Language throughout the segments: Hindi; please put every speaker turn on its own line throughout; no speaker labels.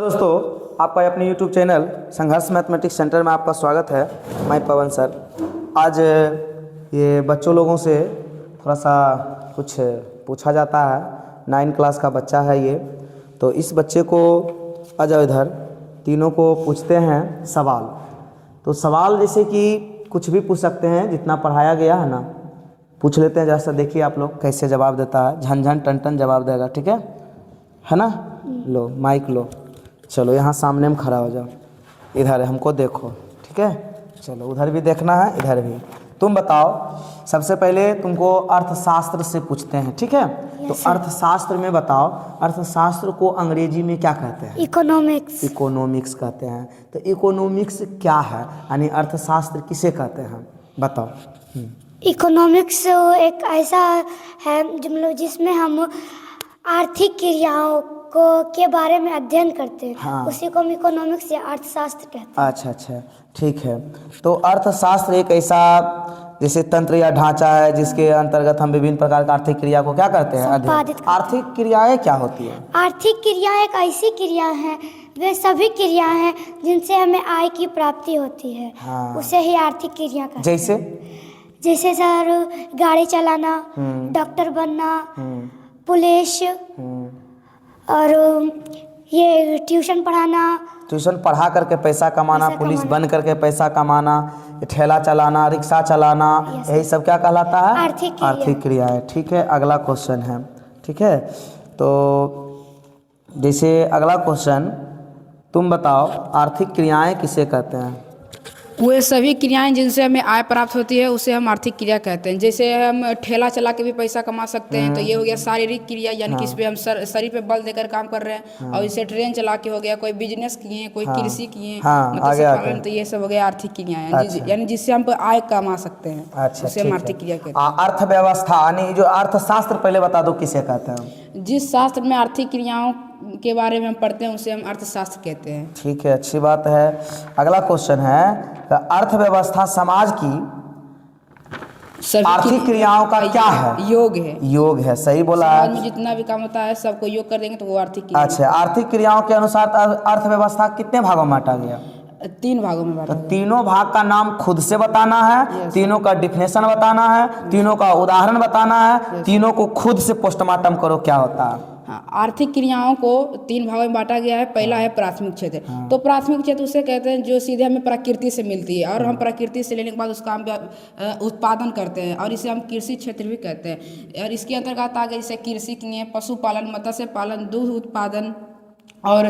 दोस्तों, आपका अपने YouTube चैनल संघर्ष मैथमेटिक्स सेंटर में आपका स्वागत है। मैं पवन सर। आज ये बच्चों लोगों से थोड़ा सा कुछ पूछा जाता है। 9 क्लास का बच्चा है ये, तो इस बच्चे को आ जाओ इधर, तीनों को पूछते हैं सवाल। तो सवाल जैसे कि कुछ भी पूछ सकते हैं, जितना पढ़ाया गया है ना पूछ लेते हैं। जैसा देखिए आप लोग कैसे जवाब देता है, झन टन टन जवाब देगा, ठीक है ना। लो माइक लो, चलो यहाँ सामने में खड़ा हो जाओ, इधर हमको देखो, ठीक है। चलो उधर भी देखना है, इधर भी। तुम बताओ, सबसे पहले तुमको अर्थशास्त्र से पूछते हैं, ठीक है। तो अर्थशास्त्र में बताओ, अर्थशास्त्र को अंग्रेजी में क्या कहते हैं?
इकोनॉमिक्स।
इकोनॉमिक्स कहते हैं। तो इकोनॉमिक्स क्या है, यानी अर्थशास्त्र किसे कहते हैं, बताओ।
इकोनॉमिक्स एक ऐसा है मतलब जिसमें हम आर्थिक क्रियाओं को के बारे में अध्ययन करते हैं।
हाँ।
उसी को हम इकोनॉमिक्स या अर्थशास्त्र कहते हैं।
अच्छा, ठीक है। तो अर्थशास्त्र एक ऐसा जैसे तंत्र या ढांचा है जिसके अंतर्गत हम विभिन्न प्रकार की आर्थिक क्रिया को क्या करते हैं,
संपादित करते हैं।
आर्थिक क्रियाएं क्या होती है?
आर्थिक क्रिया एक ऐसी क्रिया है, वे सभी क्रियाएं हैं जिनसे हमें आय की प्राप्ति होती है।
हाँ।
उसे ही आर्थिक क्रिया कहते हैं।
जैसे
सर गाड़ी चलाना, डॉक्टर बनना, पुलिस, और ये ट्यूशन पढ़ाना,
ट्यूशन पढ़ा करके पैसा कमाना, पुलिस बन करके पैसा कमाना, ठेला चलाना, रिक्शा चलाना, यही सब क्या कहलाता है? आर्थिक क्रिया है। ठीक है, अगला क्वेश्चन है, ठीक है। तो जैसे अगला क्वेश्चन, तुम बताओ आर्थिक क्रियाएं किसे कहते हैं?
वे सभी क्रियाएं जिनसे हमें आय प्राप्त होती है उसे हम आर्थिक क्रिया कहते हैं। जैसे हम ठेला चला के भी पैसा कमा सकते हैं, तो ये हो गया शारीरिक क्रिया, यानी कि इस पे हम शरीर पे बल देकर काम कर रहे हैं। और इसे ट्रेन चला के हो गया, कोई बिजनेस किए, कोई कृषि किए, मत्स्य पालन, तो ये सब हो गया आर्थिक क्रियाएं, यानी जिससे हम आय कमा सकते हैं, उसे हम आर्थिक क्रिया कहते हैं।
अर्थव्यवस्था यानी जो अर्थशास्त्र, पहले बता दो किसे कहते हैं?
जिस शास्त्र में आर्थिक क्रियाओं के बारे में हम पढ़ते हैं उसे हम अर्थशास्त्र कहते हैं।
ठीक है, अच्छी बात है। अगला क्वेश्चन है, अर्थव्यवस्था समाज की आर्थिक क्रियाओं का क्या है? योग है, सही बोला है।
समाज में जितना भी काम होता है सबको योग कर देंगे तो वो आर्थिक क्रिया।
अच्छा, आर्थिक क्रियाओं के अनुसार अर्थव्यवस्था कितने भागों में बांटा गया?
3 भागों में बांटा।
तो तीनों भाग का नाम खुद से बताना है, तीनों का डिफिनेशन बताना है, तीनों का उदाहरण बताना है, तीनों को खुद से पोस्टमार्टम करो क्या होता है।
हाँ, आर्थिक क्रियाओं को 3 भागों में बांटा गया है। पहला है प्राथमिक क्षेत्र। तो प्राथमिक क्षेत्र उसे कहते हैं जो सीधे हमें प्रकृति से मिलती है, और हम प्रकृति से लेने के बाद उसका हम उत्पादन करते हैं, और इसे हम कृषि क्षेत्र भी कहते हैं। और इसके अंतर्गत आ गए जैसे कृषि किए, पशुपालन, मत्स्य पालन, दूध उत्पादन, और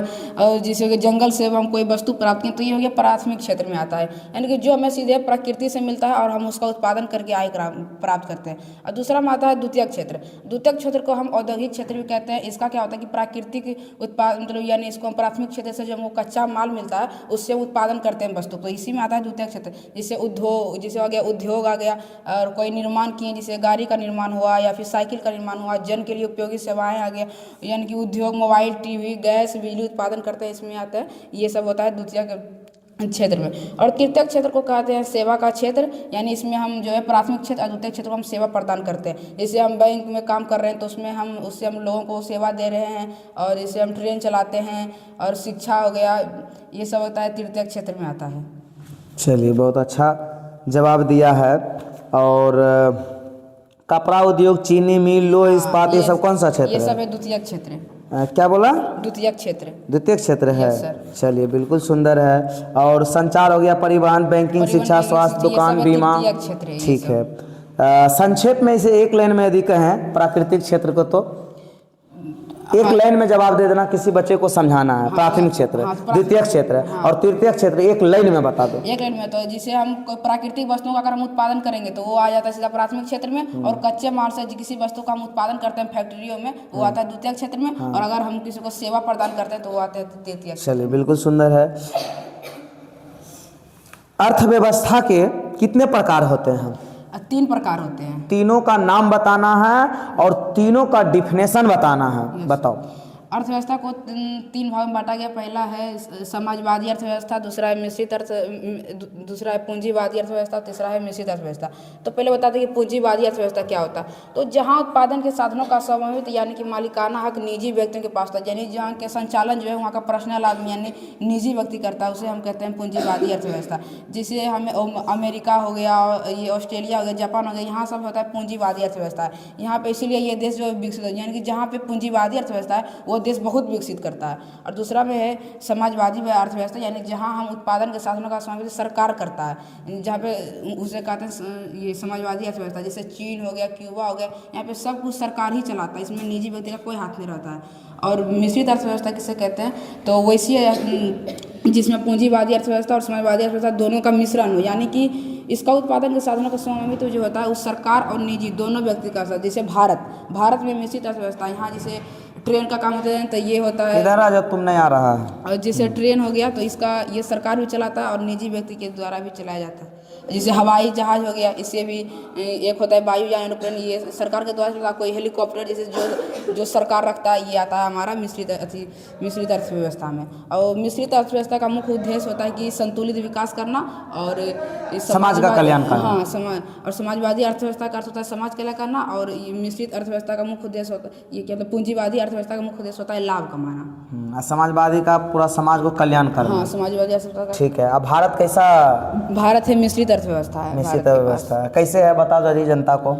जैसे कि जंगल से हम कोई वस्तु प्राप्त करें, तो ये हो गया प्राथमिक क्षेत्र में आता है, यानी कि जो हमें सीधे प्रकृति से मिलता है और हम उसका उत्पादन करके आय प्राप्त करते हैं। और दूसरा में आता है द्वितीयक क्षेत्र। द्वितीयक क्षेत्र को हम औद्योगिक क्षेत्र भी कहते हैं। इसका क्या होता है कि प्राकृतिक उत्पादन, मतलब यानी इसको हम प्राथमिक क्षेत्र से जो हमको कच्चा माल मिलता है उससे उत्पादन करते हैं वस्तु, तो इसी में आता है द्वितीयक क्षेत्र। जैसे उद्योग, जैसे हो गया उद्योग आ गया, और कोई निर्माण किए, जैसे गाड़ी का निर्माण हुआ या फिर साइकिल का निर्माण हुआ, जन के लिए उपयोगी सेवाएँ आ गया, यानी कि उद्योग, मोबाइल, टीवी, गैस, बिजली उत्पादन करते हैं, इसमें आता है। ये सब होता है द्वितीय क्षेत्र में। और तृतीयक क्षेत्र को कहते हैं सेवा का क्षेत्र, यानी इसमें हम जो है प्राथमिक क्षेत्र और द्वितीय क्षेत्र को हम सेवा प्रदान करते हैं। जैसे हम बैंक में काम कर रहे हैं तो उसमें उससे हम लोगों को सेवा दे रहे हैं, और जैसे हम ट्रेन चलाते हैं, और शिक्षा हो गया, ये सब होता है तृतीयक क्षेत्र में आता है।
चलिए, बहुत अच्छा जवाब दिया है। और कपड़ा उद्योग, चीनी मिल, लोह इस्पात, ये सब कौन सा क्षेत्र है?
ये सब है द्वितीयक क्षेत्र।
क्या बोला?
द्वितीयक क्षेत्र
है। चलिए, बिल्कुल सुंदर है। और संचार हो गया, परिवहन, बैंकिंग, शिक्षा, स्वास्थ्य, दुकान, बीमा, ठीक है। संक्षेप में इसे एक लाइन में यदि कहें प्राकृतिक क्षेत्र को, तो एक लाइन में जवाब दे देना, किसी बच्चे को समझाना है। प्राथमिक क्षेत्र, द्वितीय क्षेत्र और तृतीय क्षेत्र, एक लाइन में बता दो।
एक लाइन में, तो जिसे हम कोई प्राकृतिक वस्तुओं का अगर हम उत्पादन करेंगे तो वो आ जाता है सीधा प्राथमिक क्षेत्र में, और कच्चे माल से किसी वस्तु का हम उत्पादन करते हैं फैक्ट्रियों में, वो आता है द्वितीय क्षेत्र में, और अगर हम किसी को सेवा प्रदान करते हैं तो वो आता है तृतीय।
चलिए, बिल्कुल सुंदर है। अर्थव्यवस्था के कितने प्रकार होते हैं?
3 प्रकार होते हैं।
तीनों का नाम बताना है और तीनों का डिफिनेशन बताना है, बताओ।
अर्थव्यवस्था को तीन भाग में बांटा गया। पहला है समाजवादी अर्थव्यवस्था, दूसरा है मिश्रित दूसरा है पूंजीवादी अर्थव्यवस्था, तीसरा है मिश्रित अर्थव्यवस्था। तो पहले बताते हैं कि पूंजीवादी अर्थव्यवस्था क्या होता है। तो जहाँ उत्पादन के साधनों का समन्वित यानी कि मालिकाना हक निजी व्यक्तियों के पास होता है, यानी जहाँ के संचालन जो है वहाँ का पर्सनल आदमी यानी निजी व्यक्ति करता है, उसे हम कहते हैं पूंजीवादी अर्थव्यवस्था। जिसे हमें अमेरिका हो गया, ये ऑस्ट्रेलिया हो गया, जापान हो गया, यहाँ सब होता है पूंजीवादी अर्थव्यवस्था है। यहाँ पे इसीलिए ये देश जो विकसित है, यानी कि जहाँ पे पूंजीवादी अर्थव्यवस्था है वो देश बहुत विकसित करता है। और दूसरा में है समाजवादी अर्थव्यवस्था, यानी जहाँ हम उत्पादन के साधनों का समावेश सरकार करता है, जहाँ पे उसे कहते हैं ये समाजवादी अर्थव्यवस्था। जैसे चीन हो गया, क्यूबा हो गया, यहाँ पे सब कुछ सरकार ही चलाता है, इसमें निजी व्यक्ति का कोई हाथ नहीं रहता है। और मिश्रित अर्थव्यवस्था किसे कहते हैं, तो वैसी जिसमें पूंजीवादी अर्थव्यवस्था और समाजवादी अर्थव्यवस्था दोनों का मिश्रण हो, यानी कि इसका उत्पादन के साधनों का समन्वित जो होता है उस सरकार और निजी दोनों व्यक्ति का साथ। जैसे भारत में मिश्रित अर्थव्यवस्था, यहाँ जैसे ट्रेन का काम होता है तो ये होता है,
इधर आ जाओ, तुम नहीं आ रहा है।
और जैसे ट्रेन हो गया तो इसका ये सरकार भी चलाता है और निजी व्यक्ति के द्वारा भी चलाया जाता है। जैसे हवाई जहाज हो गया, इससे भी एक होता है वायुयान एरोप्लेन, ये सरकार के द्वारा चलता है। कोई हेलीकॉप्टर जैसे जो सरकार रखता है, ये आता है हमारा मिश्रित अर्थव्यवस्था में। और मिश्रित अर्थव्यवस्था का मुख्य उद्देश्य होता है कि संतुलित विकास करना और
समाज का कल्याण करना।
हाँ, समाज और समाजवादी अर्थव्यवस्था का अर्थ होता है समाज कल्याण करना, और ये मिश्रित अर्थव्यवस्था का मुख्य उद्देश्य होता है, ये क्या मतलब पूंजीवादी अर्थव्यवस्था का मुख्य उद्देश्य होता है लाभ कमाना।
समाजवादी का पूरा समाज को कल्याण करना।
हाँ, समाजवादी अर्थव्यवस्था का।
ठीक है। अब भारत कैसा?
भारत है मिश्रित अर्थव्यवस्था है।
मिश्रित अर्थव्यवस्था कैसे है, बता दो जनता को।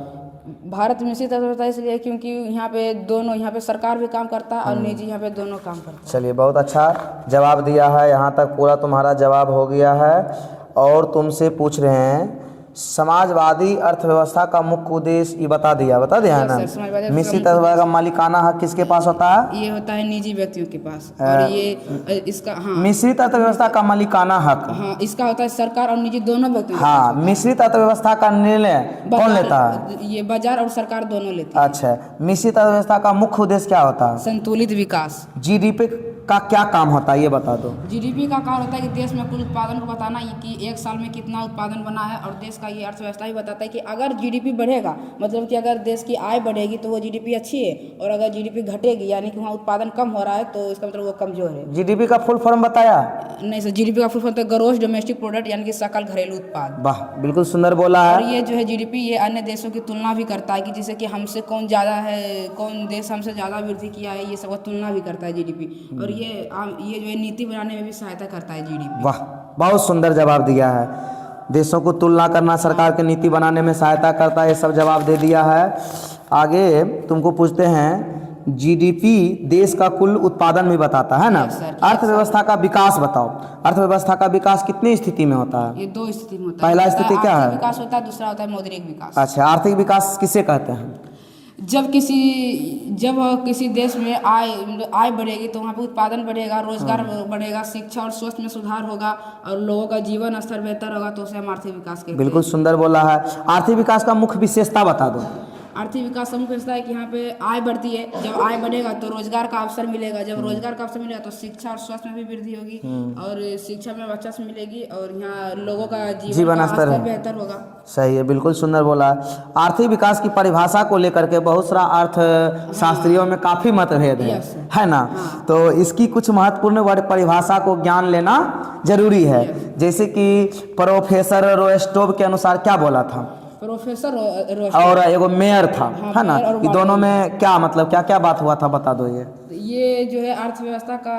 भारत मिश्रित अर्थव्यवस्था इसलिए क्योंकि यहाँ पे दोनों, यहाँ पे सरकार भी काम करता है और निजी यहाँ पे दोनों काम करता है।
चलिए, बहुत अच्छा जवाब दिया है, यहाँ तक पूरा तुम्हारा जवाब हो गया है। और तुमसे पूछ रहे हैं समाजवादी अर्थव्यवस्था का मुख्य उद्देश्य, ये बता दिया है ना। मिश्रित अर्थव्यवस्था का मालिकाना हक किसके पास होता है?
ये होता है निजी व्यक्तियों के पास। और ये इसका
मिश्रित अर्थव्यवस्था का मालिकाना हक,
इसका होता है सरकार और निजी दोनों व्यक्तियों।
मिश्रित अर्थव्यवस्था का निर्णय कौन लेता है?
ये बाजार और सरकार दोनों लेते हैं।
अच्छा, मिश्रित अर्थव्यवस्था का मुख्य उद्देश्य क्या होता है?
संतुलित विकास।
जीडीपी का क्या काम होता है, ये बता दो।
जीडीपी का काम होता है कि देश में कुल उत्पादन को बताना कि एक साल में कितना उत्पादन बना है, और देश का ये अर्थव्यवस्था भी बताता है कि अगर जीडीपी बढ़ेगा, मतलब कि अगर देश की आय बढ़ेगी तो वो जीडीपी अच्छी है, और अगर जीडीपी घटेगी यानी कि वहाँ उत्पादन कम हो रहा है तो इसका मतलब वो कमजोर है।
जीडीपी का फुल फॉर्म बताया?
नहीं सर, जीडीपी का फुल फॉर्म तो ग्रॉस डोमेस्टिक प्रोडक्ट यानी कि सकल घरेलू उत्पाद।
वाह, बिल्कुल सुंदर बोला है।
और ये जो है जीडीपी, ये अन्य देशों की तुलना भी करता है कि जैसे कि हमसे कौन ज़्यादा है, कौन देश हमसे ज़्यादा वृद्धि किया है, ये सब तुलना भी करता है जीडीपी। और ये जो है नीति बनाने में भी सहायता करता है जीडीपी।
वाह, बहुत सुंदर जवाब दिया है। देशों को तुलना करना, सरकार की नीति बनाने में सहायता करता है, ये सब जवाब दे दिया है। आगे तुमको पूछते हैं, जीडीपी देश का कुल उत्पादन भी बताता है ना। अर्थव्यवस्था का विकास बताओ। अर्थव्यवस्था का विकास कितनी स्थिति में होता है?
ये दो स्थिति में होता है।
पहला स्थिति क्या है?
विकास होता है, दूसरा होता है मौद्रिक विकास।
अच्छा, आर्थिक विकास किसे कहते हैं?
जब किसी देश में आय बढ़ेगी तो वहाँ पे उत्पादन बढ़ेगा, रोजगार बढ़ेगा, शिक्षा और स्वास्थ्य में सुधार होगा, और लोगों का जीवन स्तर बेहतर होगा, तो उसे हम आर्थिक विकास कहते हैं।
बिल्कुल सुंदर बोला है। आर्थिक विकास का मुख्य विशेषता बता दो।
आर्थिक विकास का मुख्य विशेषता है कि यहाँ पे आय बढ़ती है। जब आय बढ़ेगा तो रोजगार का अवसर मिलेगा, जब रोजगार का अवसर मिलेगा तो शिक्षा और स्वास्थ्य में भी वृद्धि होगी, और शिक्षा में बच्चा से मिलेगी, और यहाँ लोगों का जीवन स्तर बेहतर होगा।
सही है, बिल्कुल सुंदर बोला। आर्थिक विकास की परिभाषा को लेकर के बहुत सारा अर्थशास्त्रियों में काफी मतभेद है ना। तो इसकी कुछ महत्वपूर्ण परिभाषा को ज्ञान लेना जरूरी है। जैसे कि प्रोफेसर रोस्टोव के अनुसार क्या बोला था?
प्रोफेसर
और एगो मेयर था, है ना। ये दोनों में क्या मतलब क्या बात हुआ था, बता दो।
ये जो है अर्थव्यवस्था का,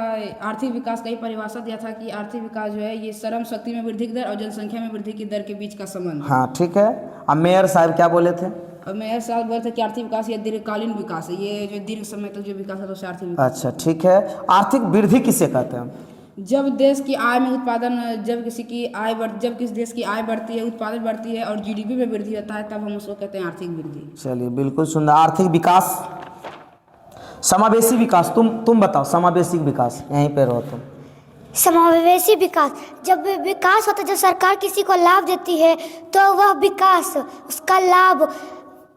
आर्थिक विकास का ही परिभाषा दिया था कि आर्थिक विकास जो है ये श्रम शक्ति में वृद्धि की दर और जनसंख्या में वृद्धि की दर के बीच का संबंध।
हाँ, ठीक है। अब मेयर साहब क्या बोले थे?
और मेयर साहब बोले थे कि आर्थिक विकास ये दीर्घकालीन विकास है, ये जो दीर्घ समय तक जो विकास है तो आर्थिक विकास।
अच्छा, ठीक है। आर्थिक वृद्धि किसे कहते हैं?
जब देश की आय में उत्पादन, जब किसी देश की आय बढ़ती है, उत्पादन बढ़ती है और जीडीपी में वृद्धि होता है, तब हम उसको कहते हैं आर्थिक वृद्धि।
चलिए, बिल्कुल सुंदर। आर्थिक विकास, समावेशी विकास, तुम बताओ। समावेशी विकास, यहीं पे रहो तुम।
समावेशी विकास, जब विकास होता है, जब सरकार किसी को लाभ देती है तो वह विकास, उसका लाभ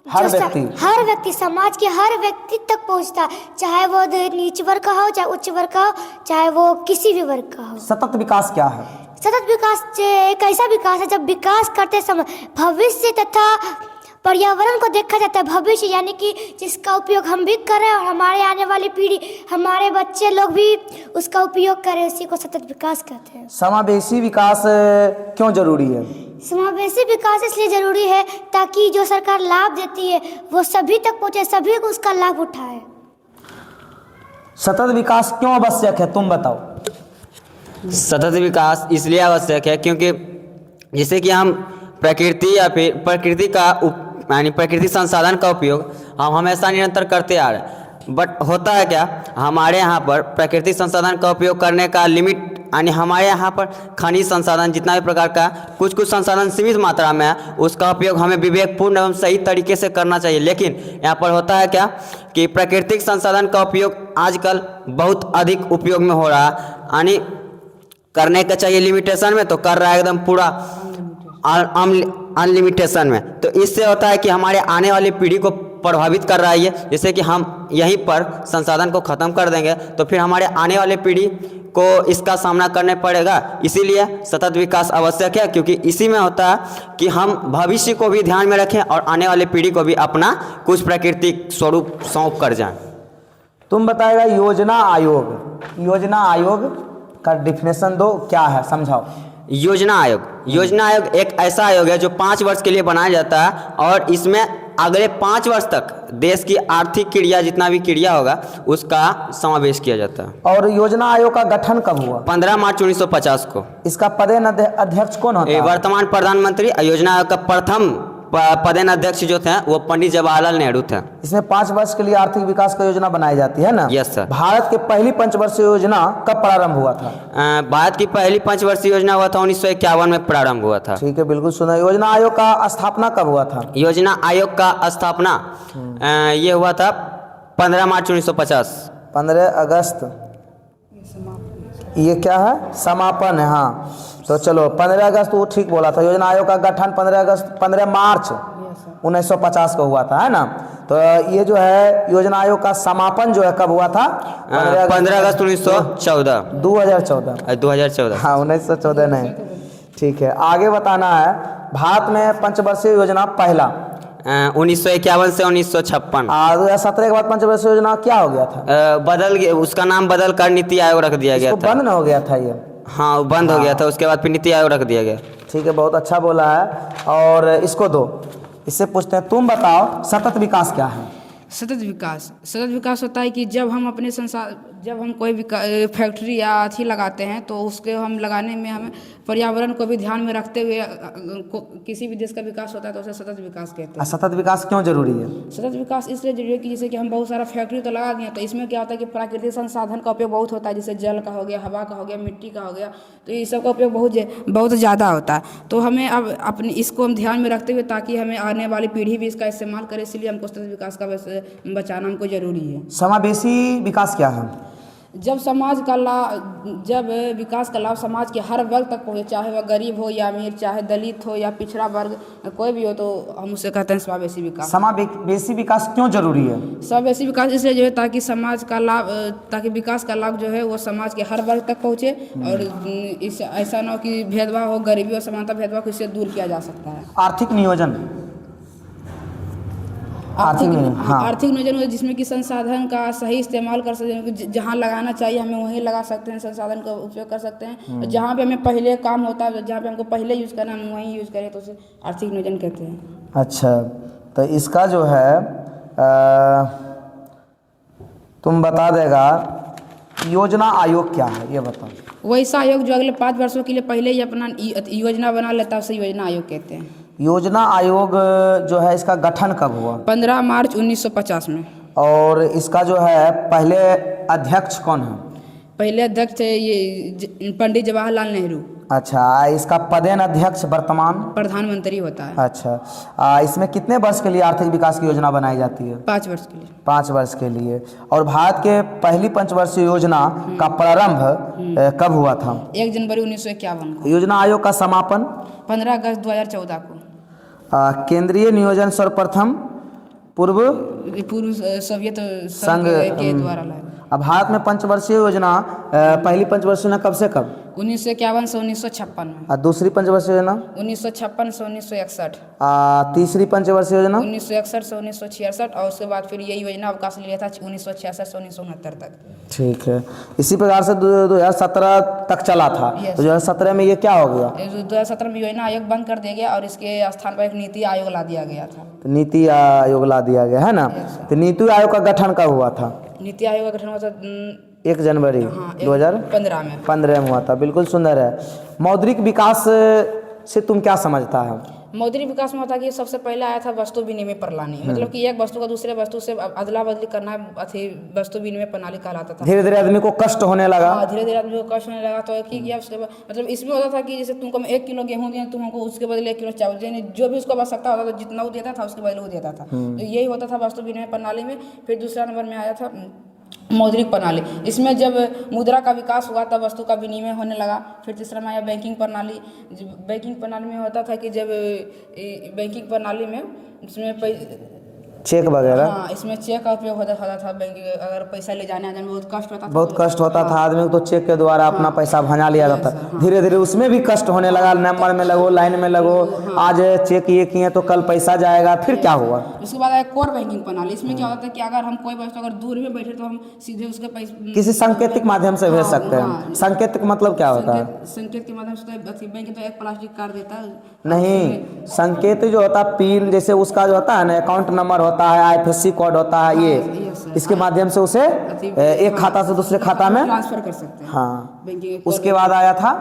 हर व्यक्ति, समाज के हर व्यक्ति तक पहुंचता है, चाहे वो नीच वर्ग का हो, चाहे उच्च वर्ग का हो, चाहे वो किसी भी वर्ग का हो।
सतत विकास क्या है?
सतत विकास एक ऐसा विकास है जब विकास करते समय भविष्य तथा पर्यावरण को देखा जाता है, भविष्य यानी कि जिसका उपयोग हम भी करें और हमारे आने वाली पीढ़ी, हमारे बच्चे लोग भी उसका उपयोग करें, उसी को सतत विकास कहते हैं।
समावेशी विकास क्यों जरूरी है?
समावेशी विकास इसलिए जरूरी है ताकि जो सरकार लाभ देती है वो सभी तक पहुंचे, सभी को उसका लाभ उठाए।
सतत विकास क्यों आवश्यक है, तुम बताओ।
सतत विकास इसलिए आवश्यक है क्योंकि जैसे कि हम प्रकृति या फिर प्रकृति का यानी प्रकृति संसाधन का उपयोग हम हमेशा निरंतर करते आ रहे हैं, बट होता है क्या, हमारे यहाँ पर प्राकृतिक संसाधन का उपयोग करने का लिमिट, यानी हमारे यहाँ पर खनिज संसाधन जितना भी प्रकार का कुछ संसाधन सीमित मात्रा में है, उसका उपयोग हमें विवेकपूर्ण एवं सही तरीके से करना चाहिए। लेकिन यहाँ पर होता है क्या कि प्राकृतिक संसाधन का उपयोग आजकल बहुत अधिक उपयोग में हो रहा है, यानी करने का चाहिए लिमिटेशन में, तो कर रहा है एकदम पूरा अनलिमिटेशन में। तो इससे होता है कि हमारे आने वाली पीढ़ी को प्रभावित कर रहा है ये, जैसे कि हम यहीं पर संसाधन को ख़त्म कर देंगे तो फिर हमारे आने वाले पीढ़ी को इसका सामना करने पड़ेगा। इसीलिए सतत विकास आवश्यक है, क्योंकि इसी में होता है कि हम भविष्य को भी ध्यान में रखें और आने वाली पीढ़ी को भी अपना कुछ प्राकृतिक स्वरूप सौंप कर जाएं।
तुम बताएगा योजना आयोग, योजना आयोग का डिफिनेशन दो, क्या है समझाओ।
योजना आयोग एक ऐसा आयोग है जो 5 वर्ष के लिए बनाया जाता है और इसमें अगले 5 वर्ष तक देश की आर्थिक क्रिया, जितना भी क्रिया होगा उसका समावेश किया जाता है।
और योजना आयोग का गठन कब हुआ?
15 मार्च 1950 को।
इसका पदेन अध्यक्ष कौन होता है?
वर्तमान प्रधानमंत्री योजना आयोग का प्रथम पदेन अध्यक्ष जो थे वो पंडित जवाहरलाल नेहरू थे।
इसमें 5 वर्ष के लिए आर्थिक विकास का योजना बनाई जाती है ना?
Yes sir.
भारत के पहली पंचवर्षीय योजना कब प्रारंभ हुआ था?
भारत की पहली पंचवर्षीय योजना हुआ था 1951 में प्रारंभ हुआ था।
ठीक है, बिल्कुल सुना। योजना आयोग का स्थापना कब हुआ था?
योजना आयोग का स्थापना ये हुआ था 15 मार्च 1950।
15 अगस्त। ये क्या है? समापन है। हाँ, तो चलो 15 अगस्त वो ठीक बोला था। योजना आयोग का गठन 15 मार्च 1950 को हुआ था, है ना? तो ये जो है योजना आयोग का समापन जो है कब हुआ था?
15 अगस्त 1914।
2014। हाँ, 1914 नहीं। ठीक है, आगे बताना है। भारत में पंचवर्षीय योजना पहला
1951 से 1956।
2017 के बाद पंचवर्षीय योजना क्या हो गया था?
बदल गया, उसका नाम बदल कर नीति आयोग रख दिया गया था।
बंद न हो गया था ये?
हाँ, बंद हो गया था, उसके बाद फिर नीति आयोग रख दिया गया।
ठीक है, बहुत अच्छा बोला है। और इसको दो, इससे पूछते हैं, तुम बताओ सतत विकास क्या है?
सतत विकास होता है कि जब हम अपने जब हम कोई फैक्ट्री या अथी लगाते हैं तो उसके हम लगाने में हमें पर्यावरण को भी ध्यान में रखते हुए किसी भी देश का विकास होता है तो उसे सतत विकास कहते हैं।
सतत विकास क्यों जरूरी है?
सतत विकास इसलिए जरूरी है कि जैसे कि हम बहुत सारा फैक्ट्री तो लगा दिए, तो इसमें क्या होता है कि प्राकृतिक संसाधन का उपयोग बहुत होता है, जैसे जल का हो गया, हवा का हो गया, मिट्टी का हो गया, तो ये सब का उपयोग बहुत ज़्यादा होता है। तो हमें अब अपने इसको हम ध्यान में रखते हुए ताकि हमें आने वाली पीढ़ी भी इसका इस्तेमाल करे, इसलिए हमको सतत विकास का बचाना हमको जरूरी है।
समावेशी विकास क्या है?
जब विकास का लाभ समाज के हर वर्ग तक पहुँचे, चाहे वह गरीब हो या अमीर, चाहे दलित हो या पिछड़ा वर्ग, कोई भी हो, तो हम उसे कहते हैं समावेशी विकास।
समावेशी विकास क्यों जरूरी है?
समावेशी विकास इसलिए जो है ताकि समाज का लाभ, ताकि विकास का लाभ जो है वो समाज के हर वर्ग तक पहुँचे और इस ऐसा ना हो कि भेदभाव हो, गरीबी और समानता भेदभाव को इससे दूर किया जा सकता है।
आर्थिक नियोजन।
आर्थिक नियोजन हो जिसमें कि संसाधन का सही इस्तेमाल कर सकते हैं, जहाँ लगाना चाहिए हमें वहीं लगा सकते हैं, संसाधन का उपयोग कर सकते हैं, जहाँ पे हमें पहले काम होता है, जहाँ पे हमको पहले यूज़ करना हम वहीं यूज़ करें, तो उसे आर्थिक नियोजन कहते हैं।
अच्छा, तो इसका जो है तुम बता देगा योजना आयोग क्या है, ये बताओ।
वैसा आयोग जो अगले 5 वर्षों के लिए पहले ही अपना योजना बना लेता है उसे योजना आयोग कहते हैं।
योजना आयोग जो है इसका गठन कब हुआ?
15 मार्च 1950 में।
और इसका जो है पहले अध्यक्ष कौन है?
पहले अध्यक्ष थे ये पंडित जवाहरलाल नेहरू।
अच्छा, इसका पदेन अध्यक्ष वर्तमान
प्रधानमंत्री होता है।
अच्छा, इसमें कितने वर्ष के लिए आर्थिक विकास की योजना बनाई जाती है?
5 वर्ष के लिए।
5 वर्ष के लिए। और भारत के पहली पंचवर्षीय योजना का प्रारंभ कब हुआ था?
1 जनवरी 1951 को।
योजना आयोग का समापन
15 अगस्त 2014 को।
केंद्रीय नियोजन सर्वप्रथम पूर्व
सोवियत
संघ
के द्वारा लाया।
अब भारत में पंचवर्षीय योजना पहली पंचवर्षीय योजना कब से कब
1951 से 1956 में,
और दूसरी पंचवर्षीय योजना
1956 से 1961,
तीसरी पंचवर्षीय योजना
1961 से 1966 और उसके बाद फिर ये योजना अवकाश लिया था 1966 से 1969 तक।
ठीक है। इसी प्रकार से 2017 तक चला था।
Yes.
तो 2017 में ये क्या हो गया?
2017 में योजना आयोग बंद कर दिया गया और इसके स्थान पर एक नीति आयोग ला दिया गया था।
तो नीति आयोग ला दिया गया है ना।
Yes, sir.
तो नीति आयोग का गठन कब हुआ था?
नीति आयोग का गठन हुआ था
1 जनवरी
2015 में।
2015 में हुआ था। बिल्कुल सुंदर है। मौद्रिक विकास से तुम क्या समझता है?
मौद्रिक विकास में होता कि सबसे पहले आया था वस्तु विनिमय प्रणाली, मतलब कि एक वस्तु का दूसरे वस्तु से अदला बदली करना अथी वस्तु विनिमय प्रणाली कहलाता था।
धीरे धीरे आदमी को कष्ट होने लगा।
हाँ, धीरे धीरे आदमी को कष्ट होने लगा तो की किया उसके बाद मतलब इसमें होता था कि जैसे तुमको मैं 1 किलो गेहूँ दिया, तुम हमको उसके बदले 1 किलो चावल, यानी जो भी उसको आवश्यकता होता था जितना वो देता था उसके बदले वो देता था। तो यही होता था वस्तु विनिमय प्रणाली में। फिर दूसरा नंबर में आया था मौद्रिक प्रणाली। इसमें जब मुद्रा का विकास हुआ तब वस्तु का विनिमय होने लगा। फिर तीसरा में आया बैंकिंग प्रणाली। बैंकिंग प्रणाली में होता था कि जब बैंकिंग प्रणाली में इसमें
चेक वगैरह,
हाँ, इसमें चेक का उपयोग होता था। बैंक अगर पैसा ले जाने आने में बहुत कष्ट होता था,
बहुत कष्ट होता था आदमी को, तो चेक के द्वारा अपना पैसा भंजा लिया जाता। धीरे धीरे उसमें भी कष्ट होने लगा। नंबर में लगो, लाइन में लगो, आज चेक ये किए तो कल पैसा जाएगा। फिर क्या हुआ?
उसके बाद आया कोर बैंकिंग प्रणाली। इसमें क्या होता है कि अगर हम कोई वस्तु अगर दूर में बैठे तो हम सीधे उसके पैसे
किसी सांकेतिक माध्यम से भेज सकते हैं। सांकेतिक मतलब क्या होता है?
संकेत के माध्यम से बैंक तो एक प्लास्टिक कार्ड देता है।
नहीं, संकेत जो होता है पिन, जैसे उसका जो होता है ना अकाउंट नंबर होता है, IFSC कोड होता है, ये इसके माध्यम से उसे एक खाता से दूसरे खाता में
ट्रांसफर कर सकते हैं।
हाँ।
बैंकिंग
उसके बाद आया था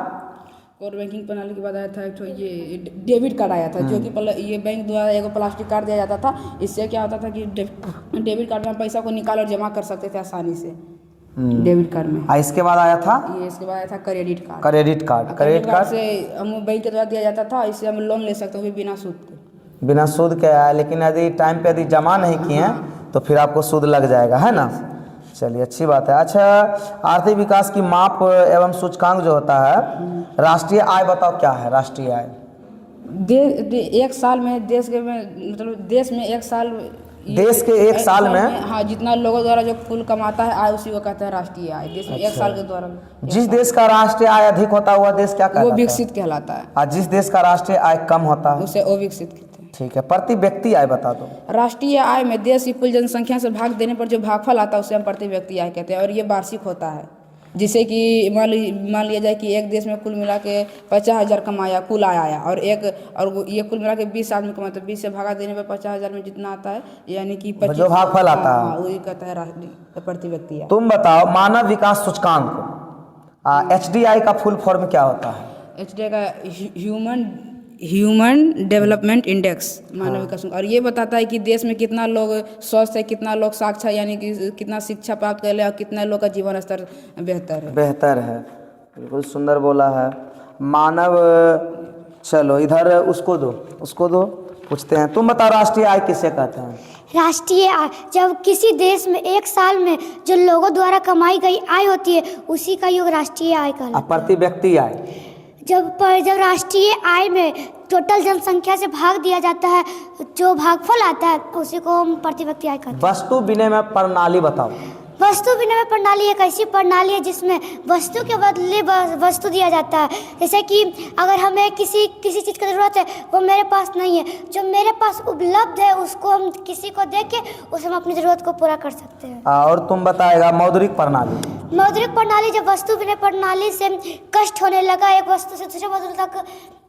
कोर बैंकिंग प्रणाली के बाद आया था एक तो ये डेबिट कार्ड आया था, जो कि ये बैंक द्वारा एक प्लास्टिक कार्ड दिया जाता था। इससे क्या होता था कि डेबिट कार्ड में पैसा को निकाल और जमा कर सकते थे आसानी से डेबिट कार्ड में।
इसके बाद आया था
इसके बाद आया था क्रेडिट कार्ड।
क्रेडिट कार्ड
से हम बैंक के द्वारा दिया जाता था। इससे हम लोन ले सकते हैं बिना सूद के।
बिना सूद के आया, लेकिन यदि टाइम पे यदि जमा नहीं किए हैं तो फिर आपको सूद लग जाएगा, है ना। चलिए, अच्छी बात है। अच्छा, आर्थिक विकास की माप एवं सूचकांक जो होता है, राष्ट्रीय आय बताओ क्या है? राष्ट्रीय आय
एक साल में देश के में मतलब देश में एक साल
देश के एक साल में
हाँ जितना लोगों द्वारा जो कुल कमाता है आय उसी को कहते हैं राष्ट्रीय आय। देश में एक साल के द्वारा
जिस देश का राष्ट्रीय आय अधिक होता है वह देश क्या कहलाता है?
वो विकसित कहलाता है।
और जिस देश का राष्ट्रीय आय कम होता है
उसे अविकसित कहते हैं।
ठीक है। प्रति व्यक्ति आय बता दो।
राष्ट्रीय आय में देश की कुल जनसंख्या से भाग देने पर जो भागफल आता है उसे हम प्रति व्यक्ति आय कहते हैं, और ये वार्षिक होता है। जिसे कि मान लिया जाए कि एक देश में कुल मिला के 50,000 कमाया, कुल आया, और ये कुल मिला के 20 आदमी कमाया, तो 20 से भागा देने पर 50,000 में जितना आता है यानी कि 25
जो भागफल आता है
वही कहता है राष्ट्रीय प्रति व्यक्ति आय।
तुम बताओ, मानव विकास सूचकांक HDI का फुल फॉर्म क्या होता है?
HDI का ह्यूमन डेवलपमेंट इंडेक्स, मानव विकास। और ये बताता है कि देश में कितना लोग स्वस्थ है, कितना लोग साक्षर यानी कि कितना शिक्षा प्राप्त कर ले और कितना लोग का जीवन स्तर बेहतर है। बिल्कुल सुंदर बोला है। मानव, चलो इधर उसको दो पूछते हैं। तुम बताओ, राष्ट्रीय आय किसे कहते हैं?
राष्ट्रीय आय जब किसी देश में एक साल में जो लोगों द्वारा कमाई गई आय होती है उसी का योग राष्ट्रीय आय कहलाता है।
प्रति व्यक्ति आय
जब राष्ट्रीय आय में टोटल जनसंख्या से भाग दिया जाता है, जो भागफल आता है उसी को हम प्रति व्यक्ति आय कहते हैं।
वस्तु विनिमय प्रणाली बताओ।
वस्तु विनिमय प्रणाली एक ऐसी प्रणाली है जिसमें वस्तु के बदले वस्तु दिया जाता है। जैसे कि अगर हमें किसी चीज़ की ज़रूरत है, वो मेरे पास नहीं है, जो मेरे पास उपलब्ध है उसको हम किसी को दे के उसे हम अपनी ज़रूरत को पूरा कर सकते हैं।
और तुम बताएगा मौद्रिक प्रणाली।
मौद्रिक प्रणाली जब वस्तु विनिमय प्रणाली से कष्ट होने लगा, एक वस्तु से दूसरे वस्तु तक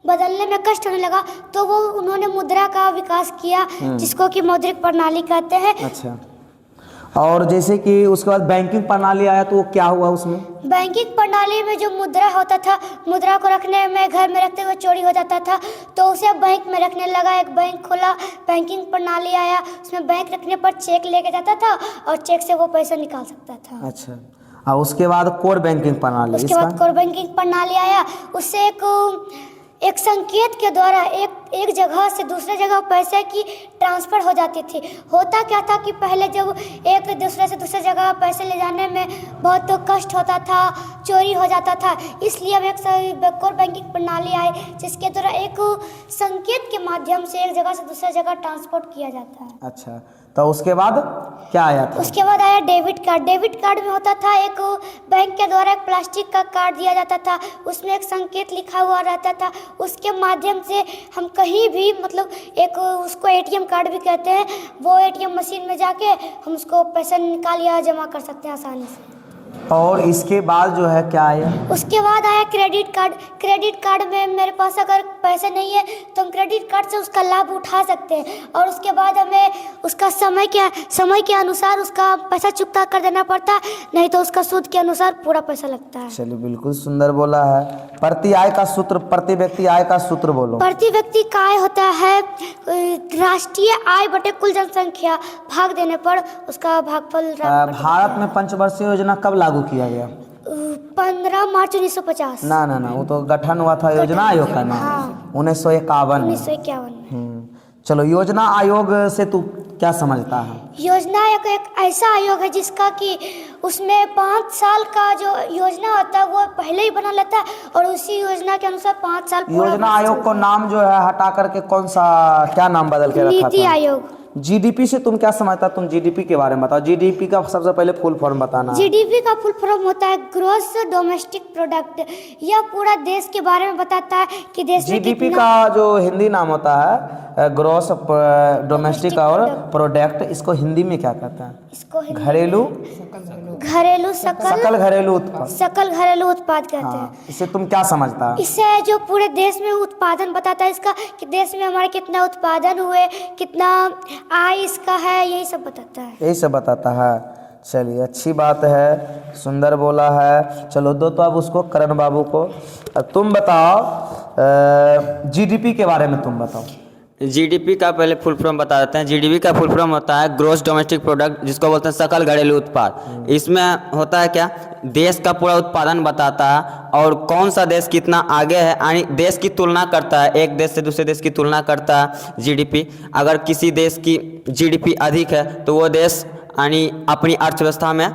बदलने में कष्ट होने लगा, तो वो उन्होंने मुद्रा का विकास किया जिसको कि मौद्रिक प्रणाली कहते हैं।
अच्छा, और जैसे कि उसके बाद बैंकिंग प्रणाली आया तो वो क्या हुआ उसमें?
बैंकिंग प्रणाली में जो मुद्रा होता था, मुद्रा को रखने में घर में रखते हुए चोरी हो जाता था, तो उसे बैंक में रखने लगा। एक बैंक खोला, बैंकिंग प्रणाली आया, उसमें बैंक रखने पर चेक लेके जाता था और चेक से वो पैसा निकाल सकता था।
अच्छा, और उसके बाद कोर बैंकिंग प्रणाली।
उसके बाद कोर बैंकिंग प्रणाली आया, उससे एक संकेत के द्वारा एक जगह से दूसरे जगह पैसे की ट्रांसफ़र हो जाती थी। होता क्या था कि पहले जब एक दूसरे से दूसरे जगह पैसे ले जाने में बहुत कष्ट होता था, चोरी हो जाता था, इसलिए अब एक कोर बैंकिंग प्रणाली आई जिसके द्वारा एक संकेत के माध्यम से एक जगह से दूसरे जगह ट्रांसपोर्ट किया जाता है।
अच्छा, तो उसके बाद क्या आया था?
उसके बाद आया डेबिट कार्ड। डेबिट कार्ड में होता था एक बैंक के द्वारा एक प्लास्टिक का कार्ड दिया जाता था, उसमें एक संकेत लिखा हुआ रहता था, उसके माध्यम से हम कहीं भी मतलब एक उसको एटीएम कार्ड भी कहते हैं, वो एटीएम मशीन में जाके हम उसको पैसा निकाल या जमा कर सकते हैं आसानी से।
और इसके बाद जो है क्या आया?
उसके बाद आया क्रेडिट कार्ड। क्रेडिट कार्ड में मेरे पास अगर पैसे नहीं है तो हम क्रेडिट कार्ड से उसका लाभ उठा सकते हैं, और उसके बाद हमें उसका समय के अनुसार उसका पैसा चुकता कर देना पड़ता है, नहीं तो उसका सूद के अनुसार पूरा पैसा लगता है।
चलिए, बिल्कुल सुंदर बोला है। प्रति आय का सूत्र, प्रति व्यक्ति आय का सूत्र बोलो।
प्रति व्यक्ति का आय होता है राष्ट्रीय आय बटे कुल जनसंख्या भाग देने पर उसका भागफल।
भारत में पंचवर्षीय योजना कब लागू किया गया?
15 मार्च 1950।
ना ना ना, वो तो गठन हुआ था योजना आयोग का ना, 1951 में।
1951।
चलो, योजना आयोग से तू क्या समझता है?
योजना आयोग एक ऐसा आयोग है जिसका कि उसमें 5 साल का जो योजना होता है वो पहले ही बना लेता है, और उसी योजना के अनुसार 5 साल पूरा
योजना आयोग को नाम जो है हटा करके कौन सा क्या नाम बदल के रखा
नीति
था?
आयोग।
जीडीपी से तुम क्या समझता? तुम जीडीपी के बारे में बताओ। जीडीपी का सबसे पहले फुल फॉर्म बताना।
जीडीपी का फुल फॉर्म होता है ग्रॉस डोमेस्टिक प्रोडक्ट। यह पूरा देश के बारे में बताता है कि देश में
जीडीपी
कितना
का जो हिंदी नाम होता है ग्रॉस डोमेस्टिक और प्रोडक्ट, इसको हिंदी में क्या कहते हैं?
इसको
घरेलू सकल घरेलू उत्पाद।
सकल घरेलू उत्पाद कहते हैं।
हाँ, इससे तुम क्या समझता है?
इससे जो पूरे देश में उत्पादन बताता है इसका, कि देश में हमारे कितना उत्पादन हुए, कितना आय इसका है, यही सब बताता है।
यही सब बताता है। चलिए, अच्छी बात है, सुंदर बोला है। चलो दो तो अब उसको करण बाबू को। अब तुम बताओ जीडीपी के बारे में, तुम बताओ।
जीडीपी का पहले फुल फॉर्म बता देते हैं। जीडीपी का फुल फॉर्म होता है ग्रोस डोमेस्टिक प्रोडक्ट, जिसको बोलते हैं सकल घरेलू उत्पाद। इसमें होता है क्या, देश का पूरा उत्पादन बताता है और कौन सा देश कितना आगे है, यानी देश की तुलना करता है, एक देश से दूसरे देश की तुलना करता है जीडीपी। अगर किसी देश की जीडीपी अधिक है तो वो देश यानी अपनी अर्थव्यवस्था में